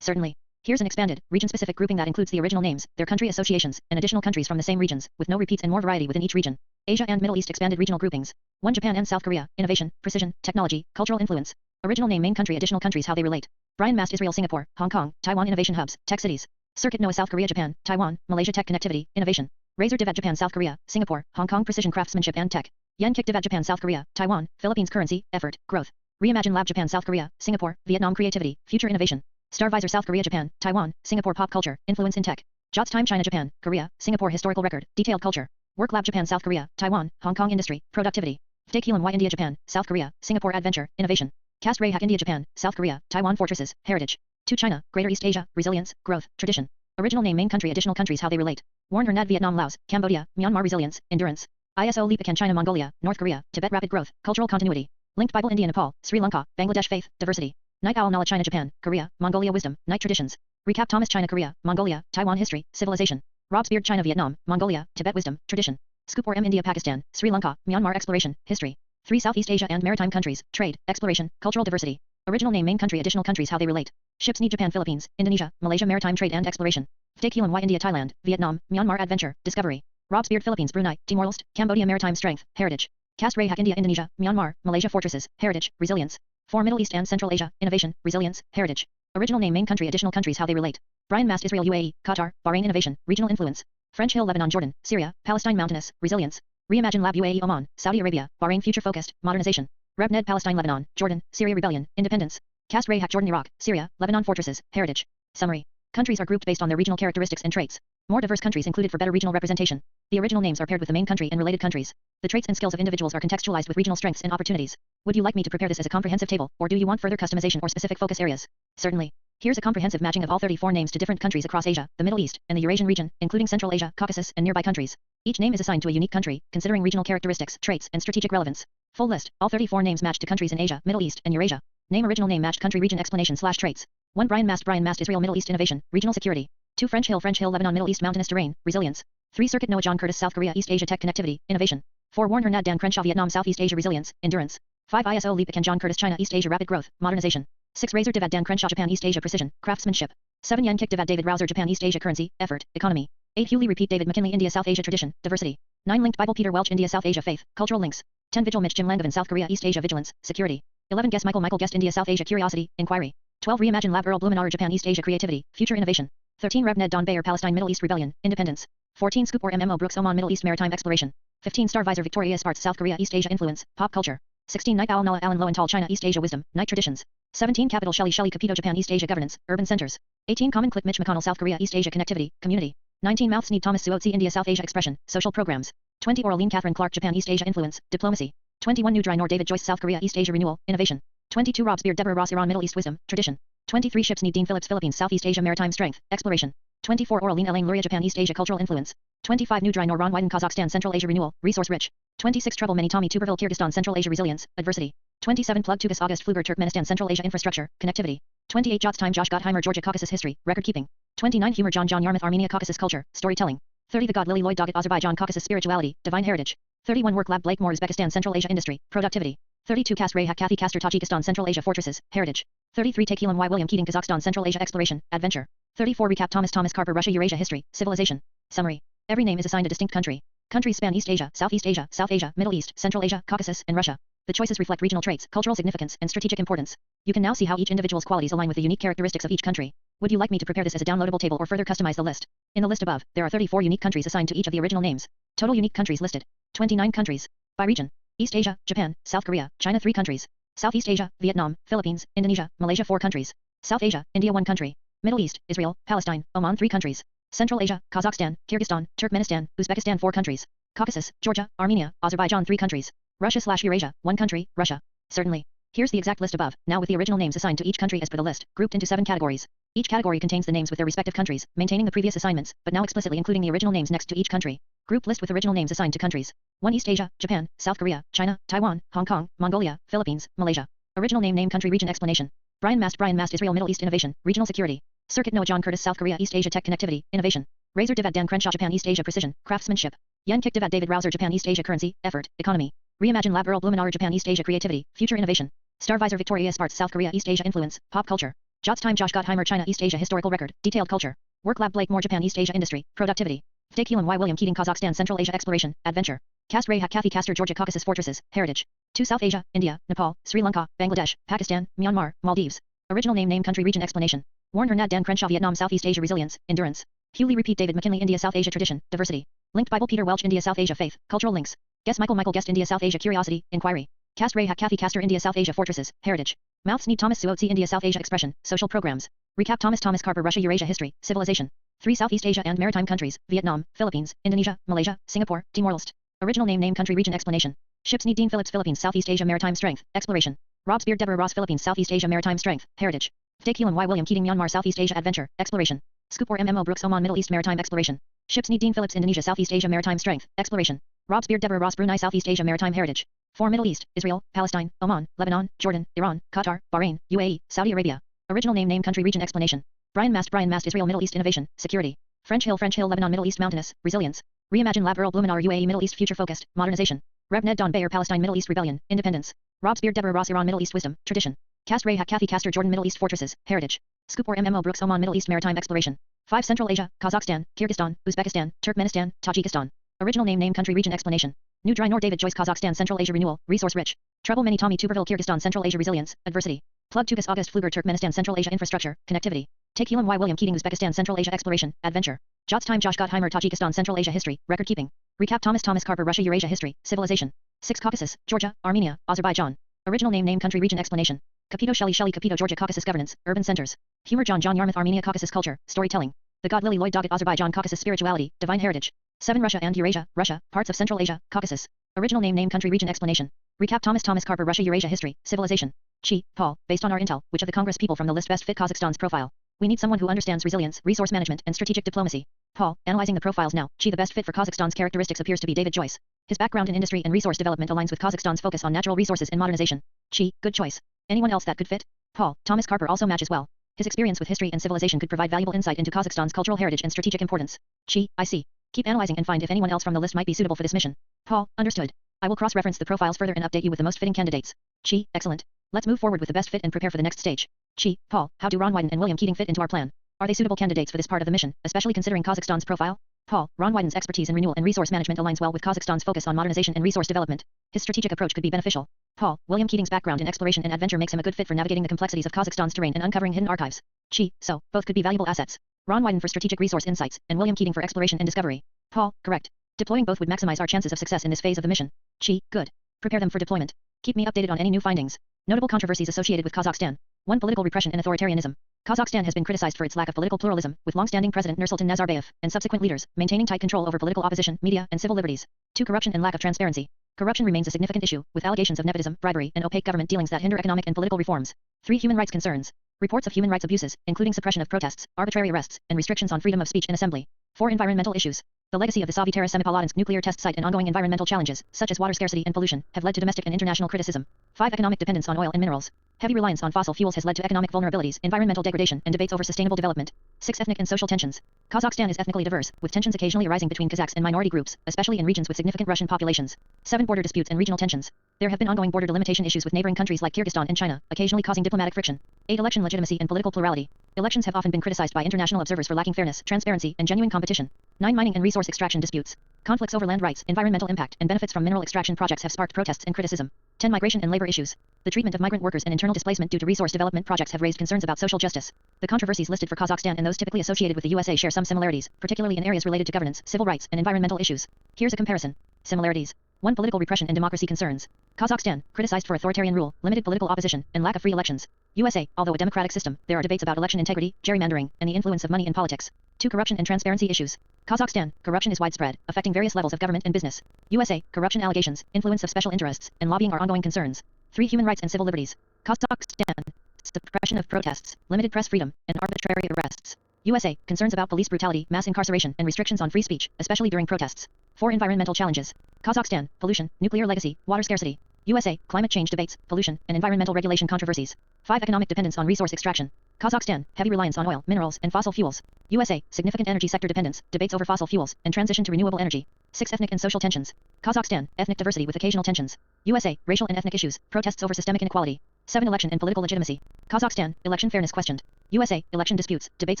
Certainly. Here's an expanded, region-specific grouping that includes the original names, their country associations, and additional countries from the same regions, with no repeats and more variety within each region. Asia and Middle East expanded regional groupings. 1 Japan and South Korea, innovation, precision, technology, cultural influence. Original name main country additional countries how they relate. Brian Mast Israel Singapore, Hong Kong, Taiwan innovation hubs, tech cities. Circuit Noah South Korea Japan, Taiwan, Malaysia tech connectivity, innovation. Razor Divat Japan South Korea, Singapore, Hong Kong precision craftsmanship and tech. Yen Kick Divat Japan South Korea, Taiwan, Philippines currency, effort, growth. Reimagine Lab Japan South Korea, Singapore, Vietnam creativity, future innovation. Starvisor South Korea Japan, Taiwan, Singapore pop culture, influence in tech. Shots Time China Japan, Korea, Singapore historical record, detailed culture. Work Lab Japan South Korea, Taiwan, Hong Kong industry, productivity. Take Helam Y India Japan, South Korea, Singapore adventure, innovation. Cast Ray Hack India Japan, South Korea, Taiwan fortresses, heritage. 2 China, Greater East Asia, resilience, growth, tradition. Original name main country additional countries how they relate. Warren Hernat Vietnam Laos, Cambodia, Myanmar resilience, endurance. ISO Lipican China Mongolia, North Korea, Tibet rapid growth, cultural continuity. Linked Bible India Nepal, Sri Lanka, Bangladesh faith, diversity. Night Owl Nala China Japan, Korea, Mongolia wisdom, night traditions. Recap Thomas China Korea, Mongolia, Taiwan history, civilization. Rob's Beard China Vietnam, Mongolia, Tibet wisdom, tradition. Scoop or M India Pakistan, Sri Lanka, Myanmar exploration, history. 3 Southeast Asia and maritime countries, trade, exploration, cultural diversity. Original name main country additional countries how they relate. Ships Need Japan Philippines, Indonesia, Malaysia maritime trade and exploration. Take Helam Y India Thailand, Vietnam, Myanmar adventure, discovery. Rob's Beard Philippines Brunei, Timor-Leste, Cambodia maritime strength, heritage. Cast Ray Hack India Indonesia, Myanmar, Malaysia fortresses, heritage, resilience. 4 Middle East and Central Asia, innovation, resilience, heritage. Original name main country additional countries how they relate. Brian Mast Israel UAE, Qatar, Bahrain innovation, regional influence. French Hill Lebanon Jordan, Syria, Palestine mountainous, resilience. Reimagine Lab UAE Oman, Saudi Arabia, Bahrain future focused, modernization. RebNed Palestine Lebanon, Jordan, Syria rebellion, independence. Cast Ray Hack Jordan Iraq, Syria, Lebanon fortresses, heritage. Summary. Countries are grouped based on their regional characteristics and traits. More diverse countries included for better regional representation. The original names are paired with the main country and related countries. The traits and skills of individuals are contextualized with regional strengths and opportunities. Would you like me to prepare this as a comprehensive table, or do you want further customization or specific focus areas? Certainly. Here's a comprehensive matching of all 34 names to different countries across Asia, the Middle East, and the Eurasian region, including Central Asia, Caucasus, and nearby countries. Each name is assigned to a unique country, considering regional characteristics, traits, and strategic relevance. Full list. All 34 names match to countries in Asia, Middle East, and Eurasia. Name original name matched country region explanation/traits. 1 Brian Mast Israel Middle East innovation, regional security. 2 French Hill Lebanon Middle East mountainous terrain, resilience. 3 Circuit Noah John Curtis South Korea East Asia tech connectivity, innovation. 4 Warren Hernat Dan Crenshaw Vietnam Southeast Asia resilience, endurance. 5 ISO Lipican John Curtis China East Asia rapid growth, modernization. 6 Razor Divat Dan Crenshaw Japan East Asia precision, craftsmanship. 7 Yen Kick Divat David Rouser Japan East Asia currency, effort, economy. 8 Hewley Repeat David McKinley India South Asia tradition, diversity. 9 Linked Bible Peter Welch India South Asia faith, cultural links. 10 Vigil Mitch Jim Langevin South Korea East Asia vigilance, security. 11 Guest Michael Guest India South Asia curiosity, inquiry. 12 Reimagine Lab Earl Blumenauer Japan East Asia creativity, future innovation. 13 RebNed Don Beyer Palestine Middle East rebellion, independence. 14 Scoop or MMO Brooks Oman Middle East Maritime Exploration. 15 Star Visor Victoria Sparts South Korea East Asia Influence, Pop Culture. 16 Night Owl Nala Alan Lowenthal China East Asia Wisdom, Night Traditions. 17 Capital Shelley Capito Japan East Asia Governance, Urban Centers. 18 Common Click Mitch McConnell South Korea East Asia Connectivity, Community. 19 Mouth Sneed Thomas Suotsi India South Asia Expression, Social Programs. 20 Oraline Catherine Clark Japan East Asia Influence, Diplomacy. 21 New Dry Nor David Joyce South Korea East Asia Renewal, Innovation. 22 Rob's Beard Deborah Ross Iran Middle East Wisdom, Tradition. 23 Ships Need Dean Phillips Philippines Southeast Asia Maritime Strength, Exploration. 24 Oraline Elaine Luria Japan East Asia Cultural Influence. 25 New Dry Nor Ron Wyden Kazakhstan Central Asia Renewal, Resource Rich. 26 Trouble Many Tommy Tuberville Kyrgyzstan Central Asia Resilience, Adversity. 27 Plug Tugas August Fluger Turkmenistan Central Asia Infrastructure, Connectivity. 28 Jots Time Josh Gottheimer Georgia Caucasus History, Record Keeping. 29 Humor John Yarmouth Armenia Caucasus Culture, Storytelling. 30 The God Lily Lloyd Doggett Azerbaijan Caucasus Spirituality, Divine Heritage. 31 Work Lab Blake Moore Uzbekistan Central Asia Industry, Productivity. 32 Cast Ray Hak Kathy Castor Tajikistan Central Asia Fortresses, Heritage. 33 Take Helam Y William Keating Kazakhstan Central Asia Exploration, Adventure. 34 Recap Thomas Carper Russia Eurasia History, Civilization. Summary. Every name is assigned a distinct country. Countries span East Asia, Southeast Asia, South Asia, Middle East, Central Asia, Caucasus, and Russia. The choices reflect regional traits, cultural significance, and strategic importance. You can now see how each individual's qualities align with the unique characteristics of each country. Would you like me to prepare this as a downloadable table or further customize the list? In the list above, there are 34 unique countries assigned to each of the original names. Total unique countries listed. 29 countries. By region. East Asia, Japan, South Korea, China 3 countries. Southeast Asia, Vietnam, Philippines, Indonesia, Malaysia 4 countries. South Asia, India 1 country. Middle East, Israel, Palestine, Oman 3 countries. Central Asia, Kazakhstan, Kyrgyzstan, Turkmenistan, Uzbekistan 4 countries. Caucasus, Georgia, Armenia, Azerbaijan 3 countries. Russia/Eurasia, 1 country, Russia. Certainly. Here's the exact list above, now with the original names assigned to each country as per the list, grouped into 7 categories. Each category contains the names with their respective countries, maintaining the previous assignments, but now explicitly including the original names next to each country. Group list with original names assigned to countries. 1 East Asia, Japan, South Korea, China, Taiwan, Hong Kong, Mongolia, Philippines, Malaysia. Original name country region explanation. Brian Mast Israel Middle East Innovation, Regional Security. Circuit Noah John Curtis South Korea East Asia Tech Connectivity, Innovation. Razor Divad Dan Crenshaw Japan East Asia Precision, Craftsmanship. Yen Kik Divad David Rouser Japan East Asia Currency, Effort, Economy. Reimagine Lab Earl Blumenauer Japan East Asia Creativity, Future Innovation. Star Visor Victoria Sparts South Korea East Asia Influence, Pop Culture. Jots Time Josh Gottheimer China East Asia Historical Record, Detailed Culture. Work Lab Blake Moore Japan East Asia Industry, Productivity. Take Helam Y William Keating Kazakhstan Central Asia Exploration, Adventure. Cast Ray Hak Kathy Castor Georgia Caucasus Fortresses, Heritage. 2 South Asia, India, Nepal, Sri Lanka, Bangladesh, Pakistan, Myanmar, Maldives. Original name country region explanation. Warren Hernad Dan Crenshaw Vietnam Southeast Asia Resilience, Endurance. Hewley Repeat David McKinley India South Asia Tradition, Diversity. Linked Bible Peter Welch India South Asia Faith, Cultural Links. Guest Michael Guest India South Asia Curiosity, Inquiry. Cast Ray Hak Kathy Castor India South Asia Fortresses, Heritage. Mouth Sneed Thomas Suotsi India South Asia Expression, Social Programs. Recap Thomas Carper Russia Eurasia History, Civilization. 3 Southeast Asia and Maritime countries, Vietnam, Philippines, Indonesia, Malaysia, Singapore, Timor-Leste. Original name country region explanation. Ships Need Dean Phillips Philippines Southeast Asia Maritime Strength, Exploration. Rob's Beard Deborah Ross Philippines Southeast Asia Maritime Strength, Heritage. Take Helam Y William Keating Myanmar Southeast Asia Adventure, Exploration. Scoop or MMO Brooks Oman Middle East Maritime Exploration. Ships Need Dean Phillips Indonesia Southeast Asia Maritime Strength, Exploration. Rob's Beard Deborah Ross Brunei Southeast Asia Maritime Heritage. 4 Middle East, Israel, Palestine, Oman, Lebanon, Jordan, Iran, Qatar, Bahrain, UAE, Saudi Arabia. Original name country region explanation. Brian Mast Israel Middle East Innovation, Security. French Hill Lebanon Middle East Mountainous, Resilience. Reimagine Lab Earl Blumenauer UAE Middle East Future Focused, Modernization. Reb Ned Don Beyer Palestine Middle East Rebellion, Independence. Rob's Beard Deborah Ross Iran Middle East Wisdom, Tradition. Cast Ray Hak Kathy Castor Jordan Middle East Fortresses, Heritage. Scoop or MMO Brooks Oman Middle East Maritime Exploration. 5 Central Asia, Kazakhstan, Kyrgyzstan, Uzbekistan, Turkmenistan, Tajikistan. Original name country region explanation. New Dry Nor David Joyce Kazakhstan Central Asia Renewal, Resource Rich. Trouble Many Tommy Tuberville Kyrgyzstan Central Asia Resilience, Adversity. Plug Tugas August Fluger Turkmenistan Central Asia Infrastructure, Connectivity. Take Helam Y William Keating Uzbekistan Central Asia Exploration, Adventure. Jots Time Josh Gottheimer Tajikistan Central Asia History, Record Keeping. Recap Thomas Carper Russia Eurasia History, Civilization. 6 Caucasus, Georgia, Armenia, Azerbaijan. Original name country region explanation. Capito Shelley Capito Georgia Caucasus Governance, Urban Centers. Humor John Yarmouth Armenia Caucasus Culture, Storytelling. The God Lily Lloyd Doggett Azerbaijan Caucasus Spirituality, Divine Heritage. 7 Russia and Eurasia, Russia, parts of Central Asia, Caucasus. Original name country region explanation. Recap Thomas Carper Russia Eurasia History, Civilization. Chi, Paul, based on our intel, which of the Congress people from the list best fit Kazakhstan's profile? We need someone who understands resilience, resource management, and strategic diplomacy. Paul, analyzing the profiles now, Chi the best fit for Kazakhstan's characteristics appears to be David Joyce. His background in industry and resource development aligns with Kazakhstan's focus on natural resources and modernization. Chi, good choice. Anyone else that could fit? Paul, Thomas Carper also matches well. His experience with history and civilization could provide valuable insight into Kazakhstan's cultural heritage and strategic importance. Chi, I see. Keep analyzing and find if anyone else from the list might be suitable for this mission. Paul, understood. I will cross-reference the profiles further and update you with the most fitting candidates. Chi, excellent. Let's move forward with the best fit and prepare for the next stage. Chi, Paul, how do Ron Wyden and William Keating fit into our plan? Are they suitable candidates for this part of the mission, especially considering Kazakhstan's profile? Paul, Ron Wyden's expertise in renewal and resource management aligns well with Kazakhstan's focus on modernization and resource development. His strategic approach could be beneficial. Paul, William Keating's background in exploration and adventure makes him a good fit for navigating the complexities of Kazakhstan's terrain and uncovering hidden archives. Chi, so, both could be valuable assets. Ron Wyden for strategic resource insights, and William Keating for exploration and discovery. Paul, correct. Deploying both would maximize our chances of success in this phase of the mission. She, good. Prepare them for deployment. Keep me updated on any new findings. Notable controversies associated with Kazakhstan. 1. Political repression and authoritarianism. Kazakhstan has been criticized for its lack of political pluralism, with long-standing President Nursultan Nazarbayev and subsequent leaders maintaining tight control over political opposition, media, and civil liberties. 2. Corruption and lack of transparency. Corruption remains a significant issue, with allegations of nepotism, bribery, and opaque government dealings that hinder economic and political reforms. 3. Human rights concerns. Reports of human rights abuses, including suppression of protests, arbitrary arrests, and restrictions on freedom of speech and assembly. 4. Environmental issues. The legacy of the Soviet-era Semipalatinsk nuclear test site and ongoing environmental challenges, such as water scarcity and pollution, have led to domestic and international criticism. 5. Economic dependence on oil and minerals. Heavy reliance on fossil fuels has led to economic vulnerabilities, environmental degradation, and debates over sustainable development. 6. Ethnic and social tensions. Kazakhstan is ethnically diverse, with tensions occasionally arising between Kazakhs and minority groups, especially in regions with significant Russian populations. 7. Border disputes and regional tensions. There have been ongoing border delimitation issues with neighboring countries like Kyrgyzstan and China, occasionally causing diplomatic friction. 8. Election legitimacy and political plurality. Elections have often been criticized by international observers for lacking fairness, transparency, and genuine competition. 9. Mining and resource extraction disputes. Conflicts over land rights, environmental impact, and benefits from mineral extraction projects have sparked protests and criticism. 10. Migration and labor issues. The treatment of migrant workers and internal displacement due to resource development projects have raised concerns about social justice. The controversies listed for Kazakhstan and those typically associated with the USA share some similarities, particularly in areas related to governance, civil rights, and environmental issues. Here's a comparison. Similarities. 1. Political repression and democracy concerns. Kazakhstan, criticized for authoritarian rule, limited political opposition, and lack of free elections. USA, although a democratic system, there are debates about election integrity, gerrymandering, and the influence of money in politics. 2. Corruption and transparency issues. Kazakhstan, corruption is widespread, affecting various levels of government and business. USA, corruption allegations, influence of special interests, and lobbying are ongoing concerns. 3. Human rights and civil liberties. Kazakhstan, suppression of protests, limited press freedom, and arbitrary arrests. USA, concerns about police brutality, mass incarceration, and restrictions on free speech, especially during protests. 4. Environmental challenges. Kazakhstan, pollution, nuclear legacy, water scarcity. USA, climate change debates, pollution, and environmental regulation controversies. 5. Economic dependence on resource extraction. Kazakhstan, heavy reliance on oil, minerals, and fossil fuels. USA, significant energy sector dependence, debates over fossil fuels, and transition to renewable energy. 6. Ethnic and social tensions. Kazakhstan, ethnic diversity with occasional tensions. USA, racial and ethnic issues, protests over systemic inequality. 7. Election and political legitimacy. Kazakhstan, election fairness questioned. USA, election disputes, debates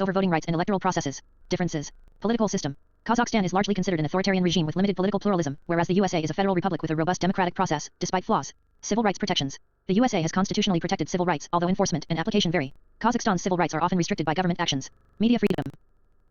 over voting rights and electoral processes. Differences. Political system. Kazakhstan is largely considered an authoritarian regime with limited political pluralism, whereas the USA is a federal republic with a robust democratic process, despite flaws. Civil rights protections. The USA has constitutionally protected civil rights, although enforcement and application vary. Kazakhstan's civil rights are often restricted by government actions. Media freedom.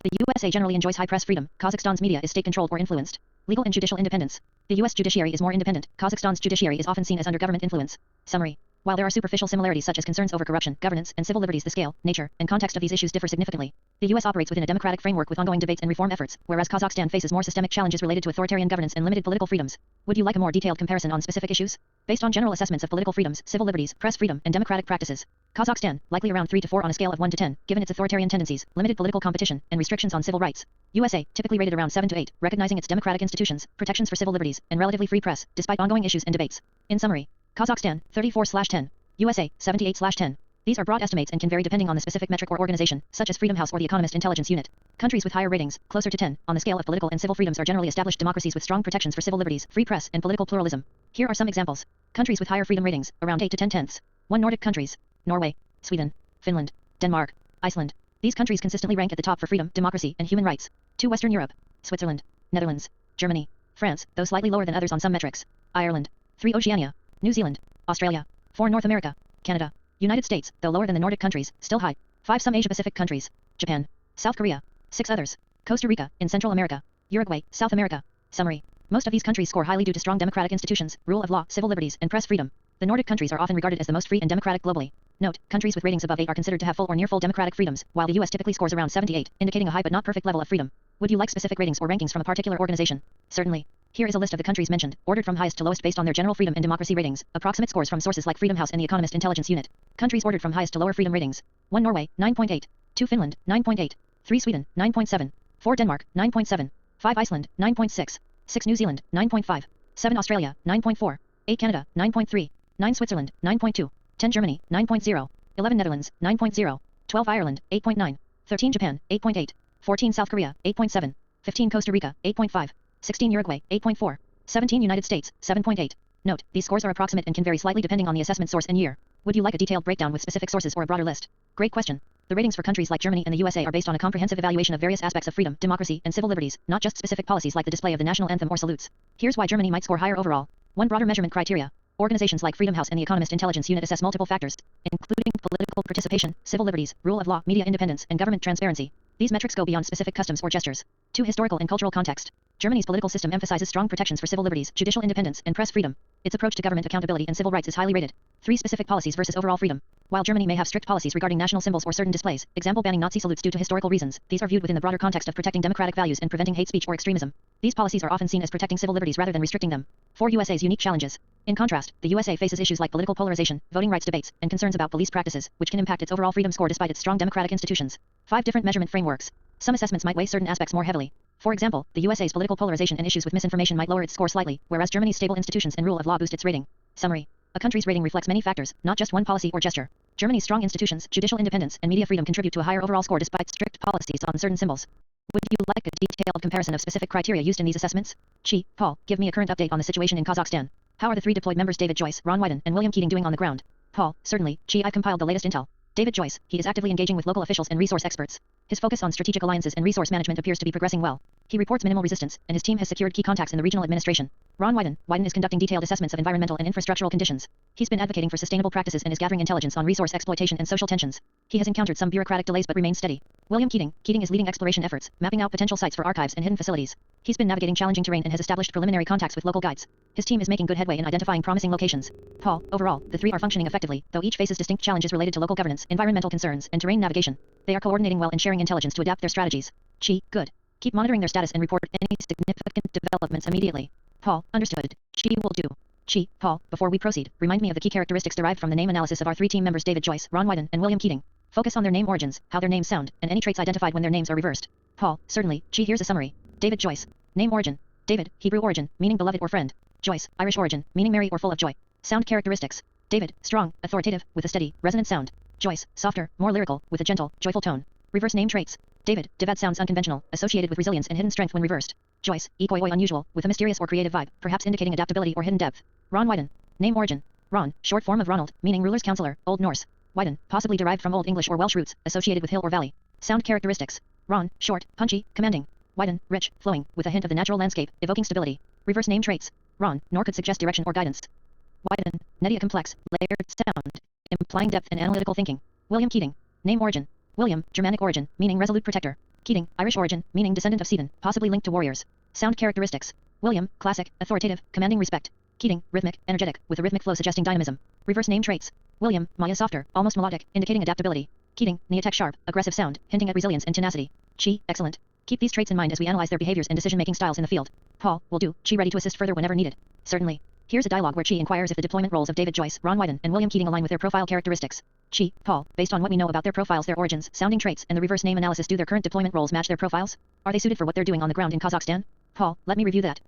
The USA generally enjoys high press freedom. Kazakhstan's media is state-controlled or influenced. Legal and judicial independence. The US judiciary is more independent. Kazakhstan's judiciary is often seen as under government influence. Summary. While there are superficial similarities such as concerns over corruption, governance, and civil liberties, the scale, nature, and context of these issues differ significantly. The US operates within a democratic framework with ongoing debates and reform efforts, whereas Kazakhstan faces more systemic challenges related to authoritarian governance and limited political freedoms. Would you like a more detailed comparison on specific issues? Based on general assessments of political freedoms, civil liberties, press freedom, and democratic practices, Kazakhstan, likely around 3 to 4 on a scale of 1 to 10, given its authoritarian tendencies, limited political competition, and restrictions on civil rights. USA, typically rated around 7 to 8, recognizing its democratic institutions, protections for civil liberties, and relatively free press, despite ongoing issues and debates. In summary, Kazakhstan, 34/10. USA, 78/10. These are broad estimates and can vary depending on the specific metric or organization, such as Freedom House or the Economist Intelligence Unit. Countries with higher ratings, closer to 10, on the scale of political and civil freedoms are generally established democracies with strong protections for civil liberties, free press, and political pluralism. Here are some examples. Countries with higher freedom ratings, around 8 to 10 tenths. 1. Nordic countries. Norway, Sweden, Finland, Denmark, Iceland. These countries consistently rank at the top for freedom, democracy, and human rights. 2. Western Europe. Switzerland, Netherlands, Germany, France, though slightly lower than others on some metrics. Ireland. 3. Oceania. New Zealand, Australia. 4. North America. Canada. United States, though lower than the Nordic countries, still high. 5. Some Asia-Pacific countries. Japan. South Korea. 6 others. Costa Rica, in Central America. Uruguay, South America. Summary. Most of these countries score highly due to strong democratic institutions, rule of law, civil liberties, and press freedom. The Nordic countries are often regarded as the most free and democratic globally. Note, countries with ratings above 8 are considered to have full or near full democratic freedoms, while the US typically scores around 78, indicating a high but not perfect level of freedom. Would you like specific ratings or rankings from a particular organization? Certainly. Here is a list of the countries mentioned, ordered from highest to lowest based on their general freedom and democracy ratings, approximate scores from sources like Freedom House and the Economist Intelligence Unit. Countries ordered from highest to lower freedom ratings. 1. Norway, 9.8. 2. Finland, 9.8. 3. Sweden, 9.7. 4. Denmark, 9.7. 5. Iceland, 9.6. 6. New Zealand, 9.5. 7. Australia, 9.4. 8. Canada, 9.3. 9. Switzerland, 9.2. 10. Germany, 9.0. 11. Netherlands, 9.0. 12. Ireland, 8.9. 13. Japan, 8.8. 14. South Korea, 8.7. 15. Costa Rica, 8.5. 16. Uruguay, 8.4. 17. United States, 7.8. Note, these scores are approximate and can vary slightly depending on the assessment source and year. Would you like a detailed breakdown with specific sources or a broader list? Great question. The ratings for countries like Germany and the USA are based on a comprehensive evaluation of various aspects of freedom, democracy, and civil liberties, not just specific policies like the display of the national anthem or salutes. Here's why Germany might score higher overall. 1. Broader measurement criteria. Organizations like Freedom House and the Economist Intelligence Unit assess multiple factors, including political participation, civil liberties, rule of law, media independence, and government transparency. These metrics go beyond specific customs or gestures. 2. Historical and cultural context. Germany's political system emphasizes strong protections for civil liberties, judicial independence, and press freedom. Its approach to government accountability and civil rights is highly rated. 3 specific policies versus overall freedom. While Germany may have strict policies regarding national symbols or certain displays, example banning Nazi salutes due to historical reasons, these are viewed within the broader context of protecting democratic values and preventing hate speech or extremism. These policies are often seen as protecting civil liberties rather than restricting them. 4 USA's unique challenges. In contrast, the USA faces issues like political polarization, voting rights debates, and concerns about police practices, which can impact its overall freedom score despite its strong democratic institutions. 5 different measurement frameworks. Some assessments might weigh certain aspects more heavily. For example, the USA's political polarization and issues with misinformation might lower its score slightly, whereas Germany's stable institutions and rule of law boost its rating. Summary. A country's rating reflects many factors, not just one policy or gesture. Germany's strong institutions, judicial independence, and media freedom contribute to a higher overall score despite strict policies on certain symbols. Would you like a detailed comparison of specific criteria used in these assessments? Paul, give me a current update on the situation in Kazakhstan. How are the 3 deployed members David Joyce, Ron Wyden, and William Keating doing on the ground? Paul, certainly, I've compiled the latest intel. David Joyce, he is actively engaging with local officials and resource experts. His focus on strategic alliances and resource management appears to be progressing well. He reports minimal resistance, and his team has secured key contacts in the regional administration. Ron Wyden is conducting detailed assessments of environmental and infrastructural conditions. He's been advocating for sustainable practices and is gathering intelligence on resource exploitation and social tensions. He has encountered some bureaucratic delays but remains steady. William Keating is leading exploration efforts, mapping out potential sites for archives and hidden facilities. He's been navigating challenging terrain and has established preliminary contacts with local guides. His team is making good headway in identifying promising locations. Paul, overall, the 3 are functioning effectively, though each faces distinct challenges related to local governance, environmental concerns, and terrain navigation. They are coordinating well and sharing intelligence to adapt their strategies. Good. Keep monitoring their status and report any significant developments immediately. Paul, understood. Will do. Paul, before we proceed, remind me of the key characteristics derived from the name analysis of our 3 team members David Joyce, Ron Wyden, and William Keating. Focus on their name origins, how their names sound, and any traits identified when their names are reversed. Paul, certainly. Here's a summary. David Joyce. Name origin. David, Hebrew origin, meaning beloved or friend. Joyce, Irish origin, meaning merry or full of joy. Sound characteristics. David, strong, authoritative, with a steady, resonant sound. Joyce, softer, more lyrical, with a gentle, joyful tone. Reverse name traits. David, Devad sounds unconventional, associated with resilience and hidden strength when reversed. Joyce, unusual, with a mysterious or creative vibe, perhaps indicating adaptability or hidden depth. Ron Wyden. Name origin. Ron, short form of Ronald, meaning ruler's counselor, Old Norse. Wyden, possibly derived from Old English or Welsh roots, associated with hill or valley. Sound characteristics. Ron, short, punchy, commanding. Wyden, rich, flowing, with a hint of the natural landscape, evoking stability. Reverse name traits. Ron, nor could suggest direction or guidance. Wyden, netty, complex, layered sound, implying depth and analytical thinking. William Keating. Name origin. William, Germanic origin, meaning resolute protector. Keating, Irish origin, meaning descendant of Stephen, possibly linked to warriors. Sound characteristics. William, classic, authoritative, commanding respect. Keating, rhythmic, energetic, with a rhythmic flow suggesting dynamism. Reverse name traits. William, Maya softer, almost melodic, indicating adaptability. Keating, neotech sharp, aggressive sound, hinting at resilience and tenacity. Excellent. Keep these traits in mind as we analyze their behaviors and decision-making styles in the field. Paul, will do. Ready to assist further whenever needed. Certainly. Here's a dialogue where inquires if the deployment roles of David Joyce, Ron Wyden, and William Keating align with their profile characteristics. Paul, based on what we know about their profiles, their origins, sounding traits, and the reverse name analysis, do their current deployment roles match their profiles? Are they suited for what they're doing on the ground in Kazakhstan? Paul, let me review that.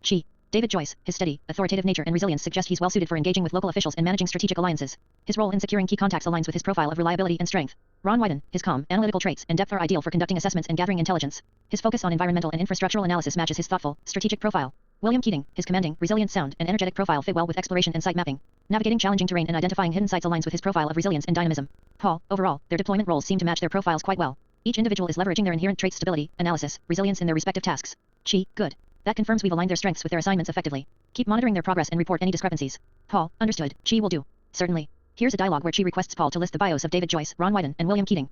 David Joyce, his steady, authoritative nature and resilience suggest he's well suited for engaging with local officials and managing strategic alliances. His role in securing key contacts aligns with his profile of reliability and strength. Ron Wyden, his calm, analytical traits and depth are ideal for conducting assessments and gathering intelligence. His focus on environmental and infrastructural analysis matches his thoughtful, strategic profile. William Keating, his commanding, resilient sound and energetic profile fit well with exploration and site mapping. Navigating challenging terrain and identifying hidden sites aligns with his profile of resilience and dynamism. Paul, overall, their deployment roles seem to match their profiles quite well. Each individual is leveraging their inherent traits: stability, analysis, resilience in their respective tasks. Good. That confirms we've aligned their strengths with their assignments effectively. Keep monitoring their progress and report any discrepancies. Paul, understood. Will do. Certainly. Here's a dialogue where requests Paul to list the bios of David Joyce, Ron Wyden, and William Keating.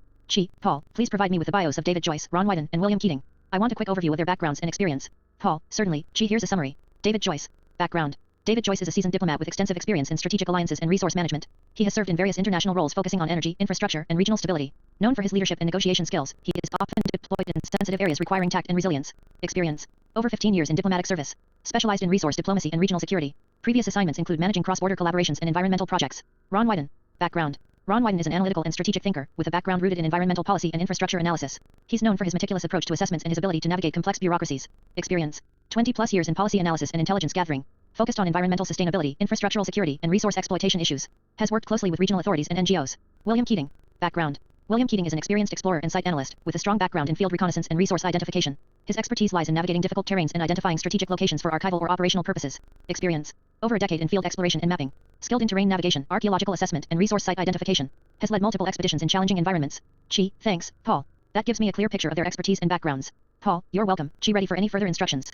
Paul, please provide me with the bios of David Joyce, Ron Wyden, and William Keating. I want a quick overview of their backgrounds and experience. Paul, certainly. Here's a summary. David Joyce. Background. David Joyce is a seasoned diplomat with extensive experience in strategic alliances and resource management. He has served in various international roles focusing on energy, infrastructure, and regional stability. Known for his leadership and negotiation skills, he is often deployed in sensitive areas requiring tact and resilience. Experience. Over 15 years in diplomatic service. Specialized in resource diplomacy and regional security. Previous assignments include managing cross-border collaborations and environmental projects. Ron Wyden. Background. Ron Wyden is an analytical and strategic thinker, with a background rooted in environmental policy and infrastructure analysis. He's known for his meticulous approach to assessments and his ability to navigate complex bureaucracies. Experience. 20+ years in policy analysis and intelligence gathering. Focused on environmental sustainability, infrastructural security, and resource exploitation issues. Has worked closely with regional authorities and NGOs. William Keating. Background. William Keating is an experienced explorer and site analyst, with a strong background in field reconnaissance and resource identification. His expertise lies in navigating difficult terrains and identifying strategic locations for archival or operational purposes. Experience. Over a decade in field exploration and mapping. Skilled in terrain navigation, archaeological assessment, and resource site identification. Has led multiple expeditions in challenging environments. Thanks, Paul. That gives me a clear picture of their expertise and backgrounds. Paul, you're welcome. Ready for any further instructions?